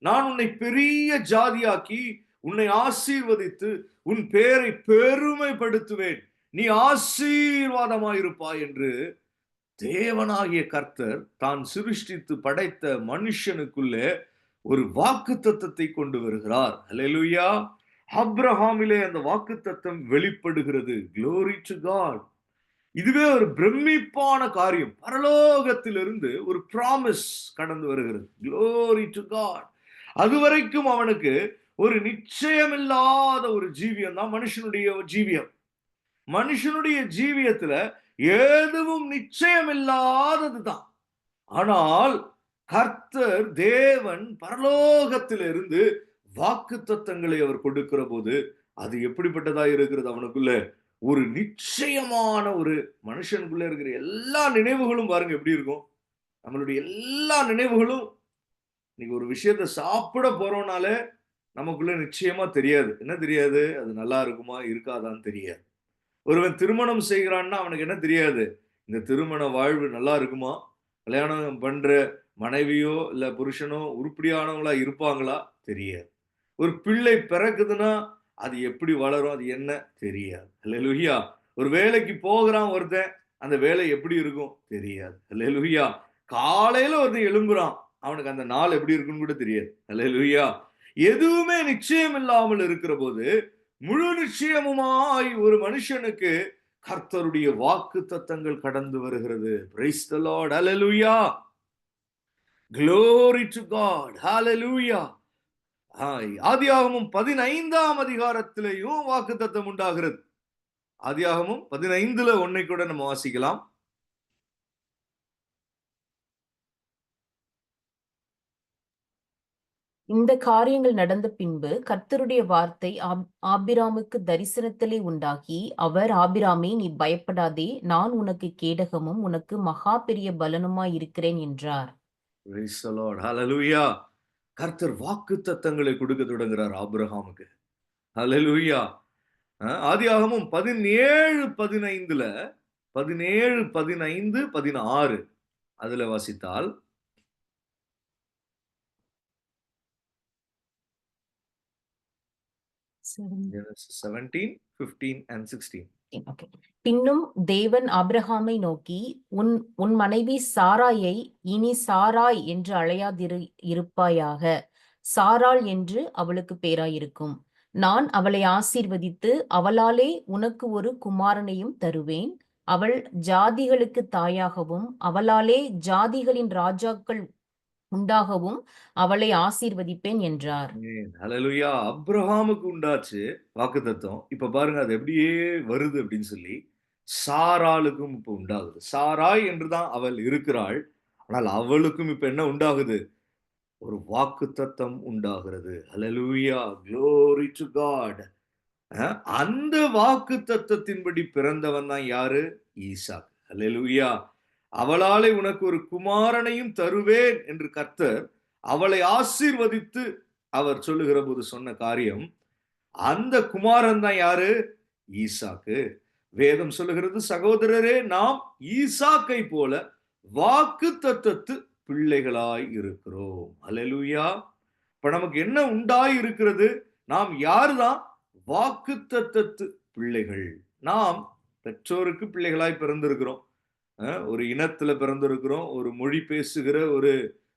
நான் உன்னை பெரிய ஜாதியாக்கி உன்னை ஆசீர்வதித்து உன் பேரை பெருமைப்படுத்துவேன். நீ ஆசீர்வாதமாயிருப்பாய் என்று தேவனாகிய கர்த்தர் தான் சிருஷ்டித்து படைத்த மனுஷனுக்குள்ளே ஒரு வாக்குத்தத்தத்தை கொண்டு வருகிறார். அல்லேலூயா. ஆபிரகாமிலே அந்த வாக்குத்தத்தம் வெளிப்படுகிறது. Glory to God. இதுவே ஒரு பிரமிப்பான காரியம். பரலோகத்திலிருந்து ஒரு ப்ராமிஸ் கடந்து வருகிறது. Glory to God. அதுவரைக்கும் அவனுக்கு ஒரு நிச்சயமில்லாத ஒரு ஜீவியம் தான் மனுஷனுடைய ஜீவியம். மனுஷனுடைய ஜீவியத்துல எதுவும் நிச்சயமில்லாதது தான். ஆனால் கர்த்தர் தேவன் பரலோகத்திலிருந்து வாக்குத்தத்தங்களை அவர் கொடுக்கிற போது அது எப்படிப்பட்டதா இருக்கிறது? அவனுக்குள்ள ஒரு நிச்சயமான ஒரு மனுஷனுக்குள்ள இருக்கிற எல்லா நினைவுகளும் பாருங்க எப்படி இருக்கும்? நம்மளுடைய எல்லா நினைவுகளும் இன்னைக்கு ஒரு விஷயத்த சாப்பிட போறோம்னாலே நமக்குள்ள நிச்சயமா தெரியாது. என்ன தெரியாது? அது நல்லா இருக்குமா? இருக்காதான்னு தெரியாது. ஒருவன் திருமணம் செய்கிறான்னா அவனுக்கு என்ன தெரியாது? இந்த திருமண வாழ்வு நல்லா இருக்குமா? கல்யாணம் பண்ற மனைவியோ, இல்ல புருஷனோ உருப்படியானவங்களா இருப்பாங்களா? தெரியாது. ஒரு பிள்ளை பிறக்குதுன்னா, அது எப்படி வளரும்? அது என்ன? தெரியாது. அல்லேலூயா. ஒரு வேலைக்கு போகிறான் ஒருத்தன், அந்த வேலை எப்படி இருக்கும்? தெரியாது. அல்லேலூயா. காலையில ஒருத்தன் எழும்புறான். அவனுக்கு அந்த நாள் எப்படி இருக்குன்னு கூட தெரியாது. அல்லேலூயா. எதுவுமே நிச்சயம் இல்லாமல் இருக்கிறபோது, முழு நிச்சயமுமாய் ஒரு மனுஷனுக்கு கர்த்தருடைய வாக்குத்தத்தங்கள் கடந்து வருகிறது. Price the Lord. Hallelujah. Glory to God. Hallelujah. ஆதியாகமம் 15ஆம் அதிகாரத்திலேயும் வாக்குத்தத்தம் உண்டாகிறது. ஆதியாகமம் 15ல ஒன்னை கூட நம்ம வாசிக்கலாம். இந்த காரியங்கள் நடந்த பின்பு கர்த்தருடைய வார்த்தை ஆபிராமுக்கு தரிசனத்திலே உண்டாகி, அவர், ஆபிராமே, நீ பயப்படாதே, நான் உனக்கு கேடகமும் உனக்கு மகா பெரிய பலனுமாய் இருக்கிறேன் என்றார். Praise the Lord. Hallelujah. கர்த்தர் வாக்குத்தத்தங்களை கொடுக்க தொடங்குறார் ஆபிரகாமுக்கு. ஹalleluya. ஆதியாகமம் 17:15 17, 15, 16 அதுல வாசித்தால் Genesis 17, 15 and 16. Okay. பின்னும் தேவன் ஆபிரகாமை நோக்கி, உன் மனைவி சாராயை இனி சாராய் என்று இருப்பாயாக, சாராள் என்று அவளுக்கு பேராயிருக்கும். நான் அவளை ஆசீர்வதித்து அவளாலே உனக்கு ஒரு குமாரனையும் தருவேன். அவள் ஜாதிகளுக்கு தாயாகவும் அவளாலே ஜாதிகளின் ராஜாக்கள் உண்டாகவும் அவளை ஆசீர்வதிப்பேன் என்றார். ஹalleluya. அப்ரஹாமுக்கு உண்டாச்சு வாக்குத்தத்தம். இப்ப பாருங்க அது எப்படியே வருது அப்படின்னு சொல்லி சாராளுக்கும் இப்ப உண்டாகுது. சாராய் என்றுதான் அவள் இருக்கிறாள். ஆனால் அவளுக்கும் இப்ப என்ன உண்டாகுது? ஒரு வாக்குத்தத்தம் உண்டாகிறது. ஹalleluya. Glory to God. அந்த வாக்குத்தத்தத்தின்படி பிறந்தவன் தான் யாரு? ஈசாக். ஹalleluya. அவளாலே உனக்கு ஒரு குமாரனையும் தருவேன் என்று கர்த்தர் அவளை ஆசீர்வதித்து அவர் சொல்லுகிற போது சொன்ன காரியம், அந்த குமாரன் தான் யாரு? ஈசாக்கு. வேதம் சொல்லுகிறது, சகோதரரே, நாம் ஈசாக்கை போல வாக்குத்தத்தத்து பிள்ளைகளாய் இருக்கிறோம். ஹல்லேலூயா. இப்ப நமக்கு என்ன உண்டாய் இருக்கிறது? நாம் யாருதான்? வாக்குத்தத்தத்து பிள்ளைகள். நாம் பெற்றோருக்கு பிள்ளைகளாய் பிறந்திருக்கிறோம். ஒரு இனத்துல பிறந்திருக்கிறோம். ஒரு மொழி பேசுகிற ஒரு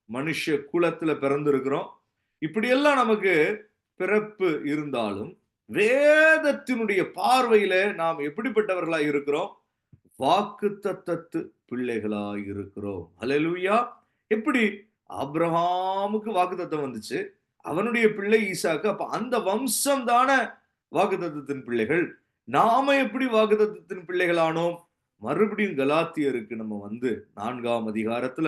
மனுஷ குலத்துல பிறந்திருக்கிறோம். இப்படியெல்லாம் நமக்கு பிறப்பு இருந்தாலும் வேதத்தினுடைய பார்வையில நாம் எப்படிப்பட்டவர்களாய் இருக்கிறோம்? வாக்குத்தத்தத்து பிள்ளைகளாய் இருக்கிறோம். ஹல்லேலூயா. எப்படி? ஆபிரகாமுக்கு வாக்குத்தத்தம் வந்துச்சு, அவனுடைய பிள்ளை ஈசாக்கு. அப்ப அந்த வம்சம் தானே வாக்குத்தத்தத்தின் பிள்ளைகள். நாம எப்படி வாக்குத்தத்தத்தின் பிள்ளைகளானோம்? மறுபடியும் கலாத்தியருக்கு நம்ம வந்து 4ஆம் அதிகாரத்துல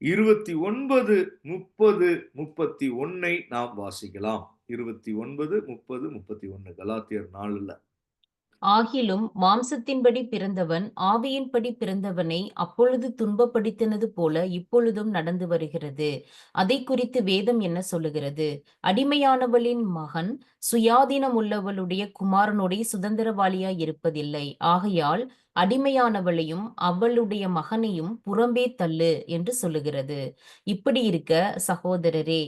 29, 30, 31 நாம் வாசிக்கலாம். 29, 30, 31 கலாத்தியர் 4. ஆகிலும் மாம்சத்தின்படி பிறந்தவன் ஆவியின்படி பிறந்தவனை அப்பொழுது துன்பப்படுத்தினது போல இப்பொழுதும் நடந்து வருகிறது. அதை குறித்து வேதம் என்ன சொல்லுகிறது? அடிமையானவளின் மகன் சுயாதீனம் உள்ளவளுடைய குமாரனுடைய சுதந்திரவாளியாய் இருப்பதில்லை. ஆகையால் அடிமையானவளையும் அவளுடைய மகனையும் புறம்பே தள்ளு என்று சொல்லுகிறது. இப்படி இருக்க சகோதரரே,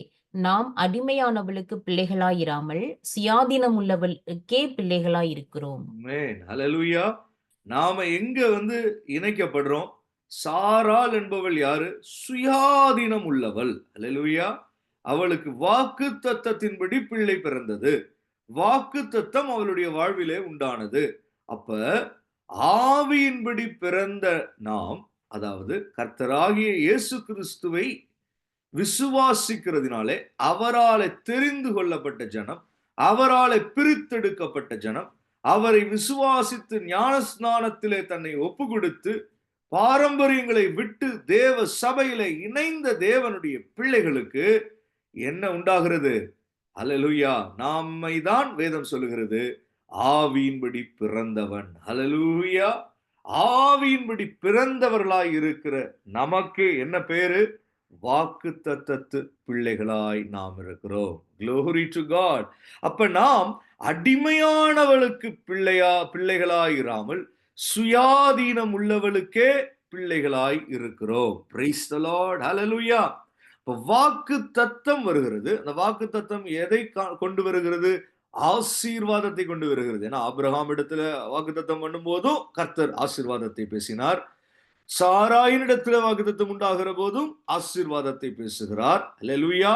நாம் அடிமையானவளுக்கு பிள்ளைகளாயிராமல் சுயாதீனம் உள்ளவளுக்கே பிள்ளைகளாயிருக்கிறோம். ஹல்லேலூயா. நாம எங்க வந்து இணைக்கப்படுறோம்? சாராள் என்பவள் யாரு? சுயாதீனம் உள்ளவள். ஹல்லேலூயா. அவளுக்கு வாக்குத்தத்தத்தின்படி பிள்ளை பிறந்தது. வாக்குத்தத்தம் அவளுடைய வாழ்விலே உண்டானது. அப்ப ஆவியின்படி பிறந்த நாம், அதாவது கர்த்தராகிய இயேசு கிறிஸ்துவை விசுவாசிக்கிறதுனாலே அவராலே தெரிந்து கொள்ளப்பட்ட ஜனம், அவராலே பிரித்தெடுக்கப்பட்ட ஜனம், அவரை விசுவாசித்து ஞானஸ்நானத்திலே தன்னை ஒப்பு கொடுத்து பாரம்பரியங்களை விட்டு தேவ சபையிலே இணைந்த தேவனுடைய பிள்ளைகளுக்கு என்ன உண்டாகிறது? ஹல்லேலூயா. நம்மை தான் வேதம் சொல்லுகிறது ஆவியின்படி பிறந்தவன். ஹல்லேலூயா. ஆவியின்படி பிறந்தவர்களாய் இருக்கிற நமக்கு என்ன பேரு? வாக்குத்தத்தத்து பிள்ளைகளாய் நாம் இருக்கிறோம். Glory to God. அப்ப நாம் அடிமையானவளுக்கு பிள்ளைகளாய் இராமல் சுயாதீனம் உள்ளவளுக்கே பிள்ளைகளாய் இருக்கிறோம். Praise the Lord. Hallelujah. இப்ப வாக்குத்தத்தம் வருகிறது. அந்த வாக்குத்தத்தம் எதை கொண்டு வருகிறது? ஆசீர்வாதத்தை கொண்டு வருகிறது. ஏன்னா ஆபிரகாம் இடத்துல வாக்குத்தத்தம் பண்ணும் போதும் கர்த்தர் ஆசீர்வாதத்தை பேசினார். சாராயினிடத்துல வாக்குத்தத்தம் உண்டாகிற போதும் ஆசீர்வாதத்தை பேசுகிறார். ஹல்லேலூயா.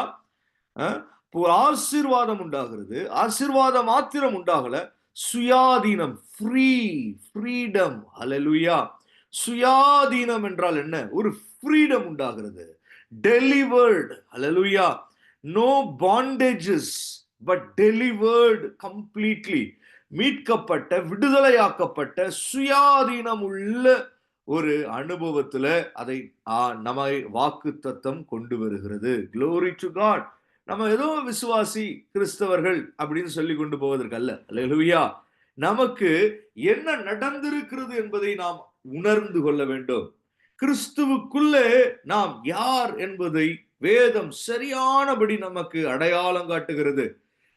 ஆசீர்வாதம் உண்டாகிறது. ஆசீர்வாதம் மாத்திரம் உண்டாகல, சுயாதீனம், ஃப்ரீடம். ஹல்லேலூயா. சுயாதீனம் என்றால் என்ன? ஒரு ஃப்ரீடம் உண்டாகிறது. Delivered. Hallelujah. No bandages but delivered completely. மீட்கப்பட்ட, விடுதலையாக்கப்பட்ட, சுயாதீனம் உள்ள ஒரு அனுபவத்துல அதை நம்மை வாக்குத்தத்தம் கொண்டு வருகிறது. Glory to God. நம்ம ஏதோ விசுவாசி கிறிஸ்தவர்கள் அப்படின்னு சொல்லி கொண்டு போவதற்கு அல்ல. அல்லேலூயா. நமக்கு என்ன நடந்திருக்கிறது என்பதை நாம் உணர்ந்து கொள்ள வேண்டும். கிறிஸ்துவுக்குள்ளே நாம் யார் என்பதை வேதம் சரியானபடி நமக்கு அடையாளம் காட்டுகிறது.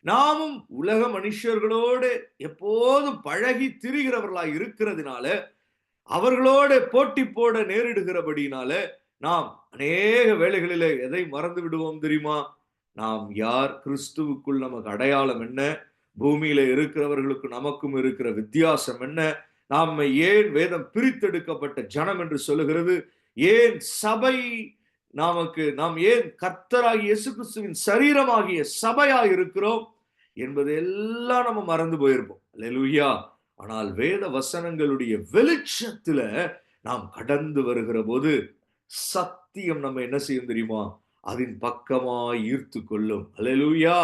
நாமும் உலக மனுஷர்களோடு எப்போதும் பழகி திரிகிறவர்களாய் இருக்கிறதுனால, அவர்களோட போட்டி போட நேரிடுகிறபடினால, நாம் அநேக வேளைகளிலே எதை மறந்து விடுவோம் தெரியுமா? நாம் யார்? கிறிஸ்துவுக்குள் நமக்கு அடையாளம் என்ன? பூமியில இருக்கிறவர்களுக்கு நமக்கும் இருக்கிற வித்தியாசம் என்ன? நாம ஏன் வேதம் பிரித்தெடுக்கப்பட்ட ஜனம் என்று சொல்லுகிறது? ஏன் சபை நாம் ஏன் கர்த்தராகிய இயேசு கிறிஸ்துவின் சரீரமாகிய சபையாய் இருக்கிறோம் என்பதெல்லாம் நம்ம மறந்து போயிருப்போம். அல்லேலூயா. ஆனால் வேத வசனங்களுடைய வெளிச்சத்துல நாம் கடந்து வருகிற போது சத்தியம் நம்ம என்ன செய்யும் தெரியுமா? அதன் பக்கமாய் ஈர்த்து கொள்ளும். அல்லேலூயா.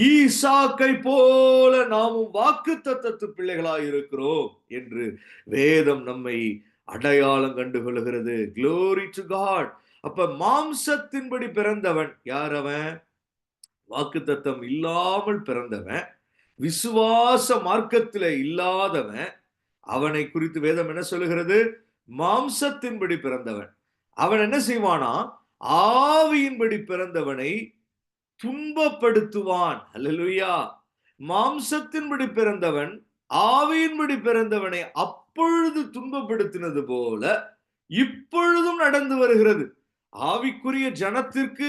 ஈசாக்கை போல நாமும் வாக்குத்தத்தத்து பிள்ளைகளாய் இருக்கிறோம் என்று வேதம் நம்மை அடையாளம் கண்டுகொள்கிறது. Glory to God. அப்ப மாம்சத்தின்படி பிறந்தவன் யார்? அவன் வாக்குத்தத்தம் இல்லாமல் பிறந்தவன், விசுவாச மார்க்கத்தில இல்லாதவன். அவனை குறித்து வேதம் என்ன சொல்லுகிறது? மாம்சத்தின்படி பிறந்தவன். அவன் என்ன செய்வானா? ஆவியின்படி பிறந்தவனை துன்பப்படுத்துவான். அல்லேலூயா. மாம்சத்தின்படி பிறந்தவன் ஆவியின்படி பிறந்தவனை அப்பொழுது துன்பப்படுத்தினது போல இப்பொழுதும் நடந்து வருகிறது. ஆவிக்குரிய ஜனத்திற்கு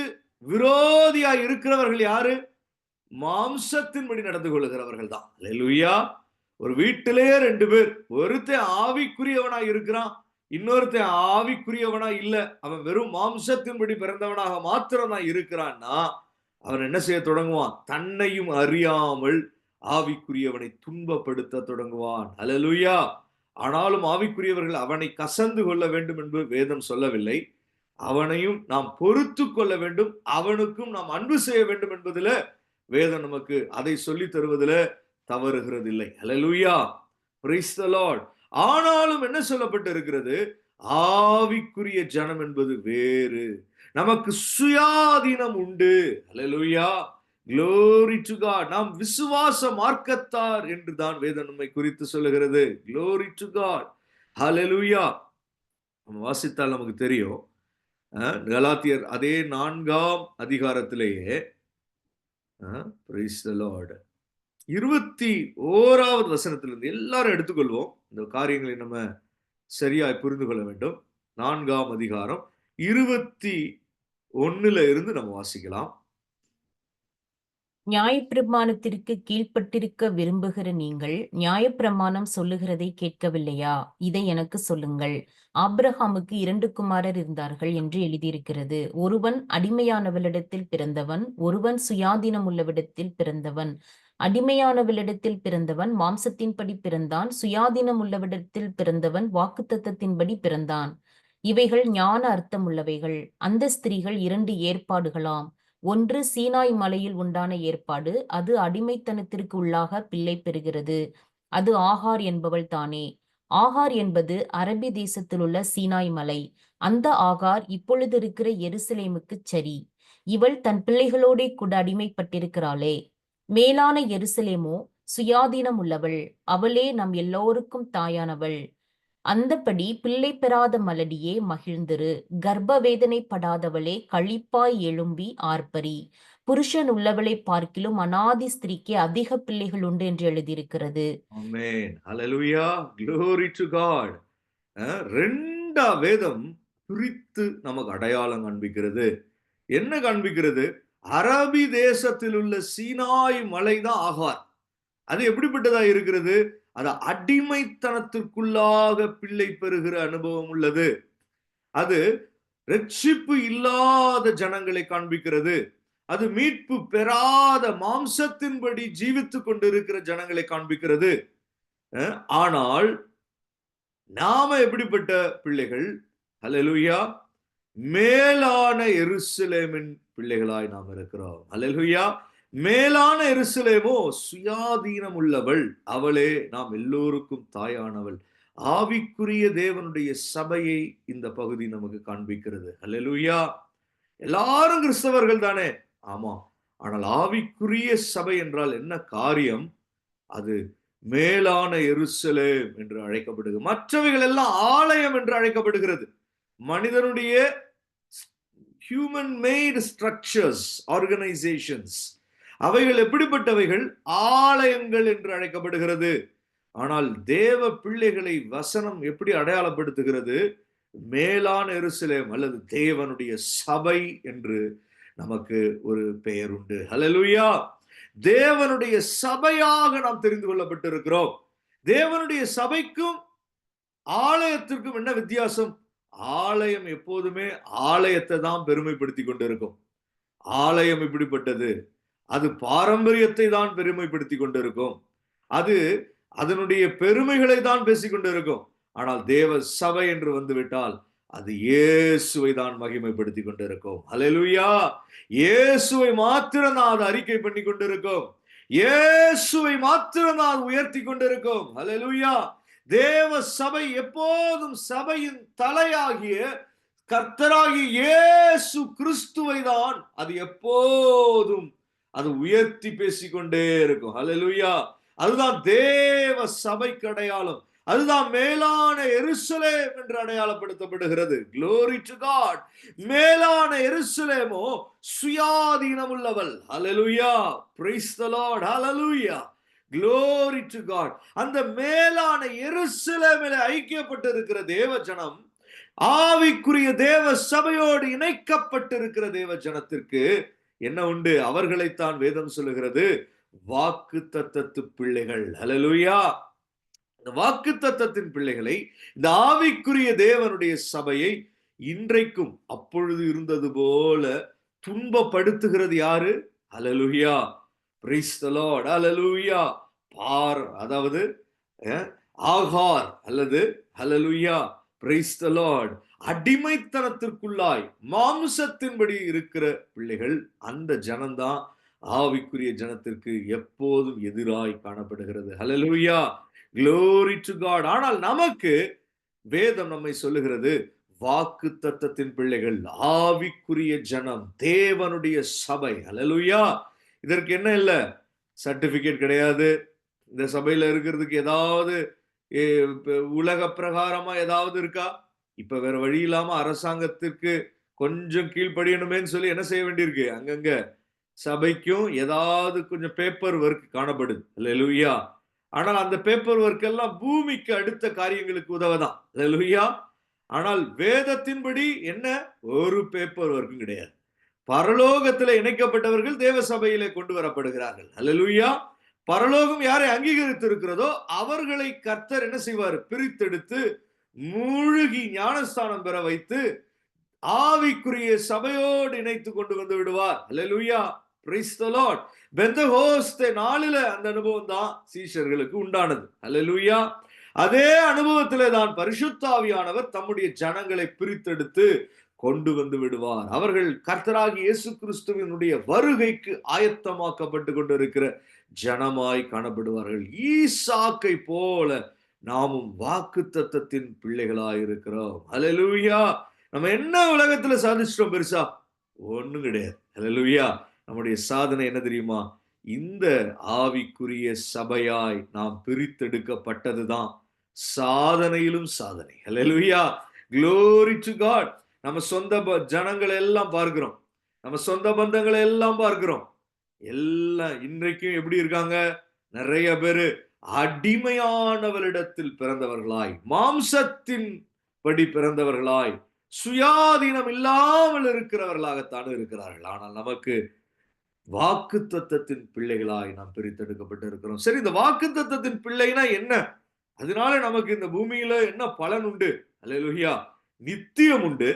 விரோதியாய் இருக்கிறவர்கள் யாரு? மாம்சத்தின்படி நடந்து கொள்ளுகிறவர்கள் தான். அல்லேலூயா. ஒரு வீட்டிலேயே 2 பேர், ஒருத்தன் ஆவிக்குரியவனாய் இருக்கிறான், இன்னொருத்தன் ஆவிக்குரியவனா இல்ல, அவன் வெறும் மாம்சத்தின்படி பிறந்தவனாக மாத்திரம் தான் இருக்கிறான்னா, அவன் என்ன செய்ய தொடங்குவான்? தன்னையும் அறியாமல் ஆவிக்குரியவனை துன்பப்படுத்த தொடங்குவான். அல்லேலூயா. ஆனாலும் ஆவிக்குரியவர்கள் அவனை கசந்து கொள்ள வேண்டும் என்று வேதம் சொல்லவில்லை. அவனையும் நாம் பொறுத்து கொள்ள வேண்டும், அவனுக்கும் நாம் அன்பு செய்ய வேண்டும் என்பதில வேதம் நமக்கு அதை சொல்லி தருவதில் தவறுகிறதில்லை. அல்லேலூயா. Price the Lord. ஆனாலும் என்ன சொல்லப்பட்டு இருக்கிறது? ஆவிக்குரிய ஜனம் என்பது வேறு. நமக்கு சுயாதீனம் உண்டு. அல்லேலூயா. Glory to God. நாம் விசுவாச மார்க்கத்தார் என்று தான் வேதம் நம்மை குறித்து சொல்லுகிறது. Glory to God. Hallelujah. நம்ம வாசித்தால் நமக்கு தெரியும். கலாத்தியர் அதே 4ஆம் அதிகாரத்திலேயே praise the Lord 21வது வசனத்திலிருந்து எல்லாரும் எடுத்துக்கொள்வோம். இந்த காரியங்களை நம்ம சரியாய் புரிந்து கொள்ள வேண்டும். 4ஆம் அதிகாரம் 21 இருந்து நம்ம வாசிக்கலாம். நியாயப்பிரமாணத்திற்கு கீழ்ப்பட்டிருக்க விரும்புகிற நீங்கள் நியாயப்பிரமாணம் சொல்லுகிறதை கேட்கவில்லையா? இதை எனக்கு சொல்லுங்கள். ஆபிரகாமுக்கு 2 குமாரர் இருந்தார்கள் என்று எழுதியிருக்கிறது. ஒருவன் அடிமையானவளிடத்தில் பிறந்தவன், ஒருவன் சுயாதீனம் உள்ளவிடத்தில் பிறந்தவன். அடிமையானவளிடத்தில் பிறந்தவன் மாம்சத்தின்படி பிறந்தான், சுயாதீனம் உள்ளவிடத்தில் பிறந்தவன் வாக்குத்தத்தத்தின்படி பிறந்தான். இவைகள் ஞான அர்த்தம் உள்ளவைகள். அந்த ஸ்திரீகள் 2 ஏற்பாடுகளாம். ஒன்று சீனாய் மலையில் உண்டான ஏற்பாடு, அது அடிமைத்தனத்திற்கு உள்ளாக பிள்ளை பெறுகிறது. அது ஆகார் என்பவள் தானே. ஆகார் என்பது அரபி தேசத்திலுள்ள சீனாய் மலை. அந்த ஆகார் இப்பொழுது இருக்கிற எருசலேமுக்குச் சரி. இவள் தன் பிள்ளைகளோடே கூட அடிமைப்பட்டிருக்கிறாளே. மேலான எருசலேமோ சுயாதீனம் உள்ளவள், அவளே நம் எல்லோருக்கும் தாயானவள். அந்தப்படி பிள்ளை பெறாத மலடியே மகிழ்ந்திரு, கர்ப்ப வேதனைப்படாதவளே களிப்பாய் எழும்பி ஆர்ப்பரி. புருஷன் உள்ளவளை பார்க்கிலும் அநாதி ஸ்திரீக்கு அதிக பிள்ளைகள் உண்டு என்று எழுதியிருக்கிறது. ஆமென். ஹalleluya. Glory to God. 2ஆம் வேதம் குறித்து நமக்கு அடையாளம் காண்பிக்கிறது. என்ன காண்பிக்கிறது? அரபி தேசத்தில் உள்ள சீனாய் மலைதான் ஆகார். அது எப்படிப்பட்டதா இருக்கிறது? அது அடிமைத்தனத்திற்குள்ளாக பிள்ளை பெறுகிற அனுபவம் உள்ளது. அது ரட்சிப்பு இல்லாத ஜனங்களை காண்பிக்கிறது. அது மீட்பு பெறாத மாம்சத்தின்படி ஜீவித்துக் கொண்டிருக்கிற ஜனங்களை காண்பிக்கிறது. ஆனால் நாம எப்படிப்பட்ட பிள்ளைகள்? ஹல்லேலூயா. மேலான எருசலேமின் பிள்ளைகளாய் நாம் இருக்கிறோம். ஹல்லேலூயா. மேலான எருசலேமோ சுயாதீனம் உள்ளவள், அவளே நாம் எல்லோருக்கும் தாயானவள். ஆவிக்குரிய தேவனுடைய சபையை இந்த பகுதி நமக்கு காண்பிக்கிறது. ஹல்லேலூயா. எல்லாரும் கிறிஸ்தவர்கள் தானே? ஆமா. ஆனால் ஆவிக்குரிய சபை என்றால் என்ன காரியம்? அது மேலான எருசலேம் என்று அழைக்கப்படுகிறது. மற்றவைகள் எல்லாம் ஆலயம் என்று அழைக்கப்படுகிறது. மனிதனுடைய ஹியூமன் மேட் ஸ்ட்ரக்சர்ஸ், ஆர்கனைசேஷன்ஸ், அவைகள் எப்படிப்பட்டவைகள்? ஆலயங்கள் என்று அழைக்கப்படுகிறது. ஆனால் தேவ பிள்ளைகளை வசனம் எப்படி அடையாளப்படுத்துகிறது? மேலான எருசலேம் அல்லது தேவனுடைய சபை என்று நமக்கு ஒரு பெயர் உண்டு. ஹல்லேலூயா! தேவனுடைய சபையாக நாம் தெரிந்து கொள்ளப்பட்டிருக்கிறோம். தேவனுடைய சபைக்கும் ஆலயத்திற்கும் என்ன வித்தியாசம்? ஆலயம் எப்போதுமே ஆலயத்தை தான் பெருமைப்படுத்தி கொண்டிருக்கும். ஆலயம் இப்படிப்பட்டது, அது பாரம்பரியத்தை தான் பெருமைப்படுத்தி கொண்டிருக்கும், அது அதனுடைய பெருமைகளை தான் பேசிக் கொண்டிருக்கும். ஆனால் தேவ சபை என்று வந்துவிட்டால் அது இயேசுவை தான் மகிமைப்படுத்தி கொண்டிருக்கும். ஹல்லேலூயா! இயேசுவை மாத்திரம் தான் அது அறிக்கை பண்ணி கொண்டிருக்கும். இயேசுவை மாத்திரம் தான் அது உயர்த்தி கொண்டிருக்கும். ஹல்லேலூயா! தேவ சபை எப்போதும் சபையின் தலையாகிய கர்த்தராகிய இயேசு கிறிஸ்துவை தான் அது எப்போதும் அது உயர்த்தி பேசிக்கொண்டே இருக்கும். ஹல்லேலூயா! அதுதான் தேவ சபைக்கு அடையாளம். அதுதான் மேலான எருசலேம் என்று அடையாளப்படுத்தப்படுகிறது. Glory to God. மேலான எருசலேமோ சுயாதீனம் உள்ளவள். Hallelujah. Praise the Lord. Hallelujah. Glory to God. அந்த மேலான எருசலேமில் ஐக்கியப்பட்டிருக்கிற தேவ ஜனம், ஆவிக்குரிய தேவ சபையோடு இணைக்கப்பட்டிருக்கிற தேவ ஜனத்திற்கு என்ன உண்டு? அவர்களைத்தான் வேதம் சொல்லுகிறது வாக்குத்தத்தத்து பிள்ளைகள். ஹல்லேலூயா! இந்த வாக்குத்தத்தத்தின் பிள்ளைகளை, இந்த ஆவிக்குரிய தேவனுடைய சபையை இன்றைக்கும் அப்பொழுது இருந்தது போல துன்பப்படுத்துகிறது யாரு? Hallelujah! Praise the lord. Hallelujah! அதாவது ஆகார் அல்லது ஹல்லேலூயா பிரைஸ் தி லார்ட் அடிமைத்தனத்திற்குள்ளாய் மாம்சத்தின்படி இருக்கிற பிள்ளைகள், அந்த ஜனம்தான் ஆவிக்குரிய ஜனத்திற்கு எப்போதும் எதிராய் காணப்படுகிறது. ஹல்லேலூயா! Glory to God. ஆனால் நமக்கு வேதம் நம்மை சொல்லுகிறது வாக்குத்தத்தத்தின் பிள்ளைகள், ஆவிக்குரிய ஜனம், தேவனுடைய சபை. ஹல்லேலூயா! இதற்கு என்ன இல்ல? சர்டிபிகேட் கிடையாது. இந்த சபையில இருக்கிறதுக்கு ஏதாவது உலக பிரகாரமா ஏதாவது இருக்கா? இப்ப வேற வழி இல்லாம அரசாங்கத்திற்கு கொஞ்சம் கீழ்ப்படியணுமேன்னு சொல்லி என்ன செய்ய வேண்டியிருக்கு? அங்கங்க சபைக்கும் ஏதாவது கொஞ்சம் பேப்பர் ஒர்க் காணப்படுது. ஹல்லேலூயா! ஆனால் அந்த பேப்பர் ஒர்க் எல்லாம் பூமிக்கு அடுத்த காரியங்களுக்கு உதவதான். ஹல்லேலூயா! ஆனால் வேதத்தின்படி என்ன? ஒரு பேப்பர் ஒர்க்கும் கிடையாது. பரலோகத்தில் இணைக்கப்பட்டவர்கள் தேவ சபையிலே கொண்டு வரப்படுகிறார்கள். ஹல்லேலூயா! பரலோகம் யாரை அங்கீகரித்து இருக்கிறதோ அவர்களை கர்த்தர் என்ன செய்வார்? பிரித்தெடுத்து மூழ்கி ஞானஸ்தானம் பெற வைத்து ஆவிக்குரிய சபையோடு இணைத்து கொண்டு வந்து விடுவார். ஹல்லேலூயா! Praise the lord. பெந்தகோஸ்தே நாளில அந்த அனுபவம் தான் சீஷர்களுக்கு உண்டானது. ஹல்லேலூயா! அதே அனுபவத்திலே தான் பரிசுத்த ஆவியானவர் தம்முடைய ஜனங்களை பிரித்தெடுத்து கொண்டு வந்து விடுவார். அவர்கள் கர்த்தராகிய இயேசு கிறிஸ்துவினுடைய வருகைக்கு ஆயத்தமாக்கப்பட்டு கொண்டிருக்கிற ஜனமாய் காணப்படுவார்கள். ஈசாக்கை போல நாமும் வாக்குத்தத்தத்தின் பிள்ளைகளாய் இருக்கிறோம். ஹல்லேலூயா! நம்ம என்ன உலகத்துல சாதிச்சிட்டோம் பெருசா? ஒண்ணும் கிடையாது. ஹல்லேலூயா! நம்முடைய சாதனை என்ன தெரியுமா? இந்த ஆவிக்குரிய சபையாய் நாம் பிரித்தெடுக்கப்பட்டதுதான் சாதனையிலும் சாதனை. ஹல்லேலூயா! Glory to God. நம்ம சொந்த ஜனங்களை எல்லாம் பார்க்கிறோம், நம்ம சொந்த பந்தங்களை எல்லாம் பார்க்கிறோம். எல்லாம் இன்றைக்கும் எப்படி இருக்காங்க? நிறைய பேரு அடிமையானவளிடத்தில் பிறந்தவர்களாய், மாம்சத்தின் படி பிறந்தவர்களாய், சுயாதீனம் இல்லாமல் இருக்கிறவர்களாகத்தான் இருக்கிறார்கள். ஆனால் நமக்கு வாக்குத்தத்தத்தின் பிள்ளைகளாய் நாம் பிரித்தெடுக்கப்பட்டு இருக்கிறோம். சரி, இந்த வாக்குத்தத்தத்தின் பிள்ளைனா என்ன? அதனால நமக்கு இந்த பூமியில என்ன பலன் உண்டு? ஹல்லேலூயா! நித்தியம் உண்டு,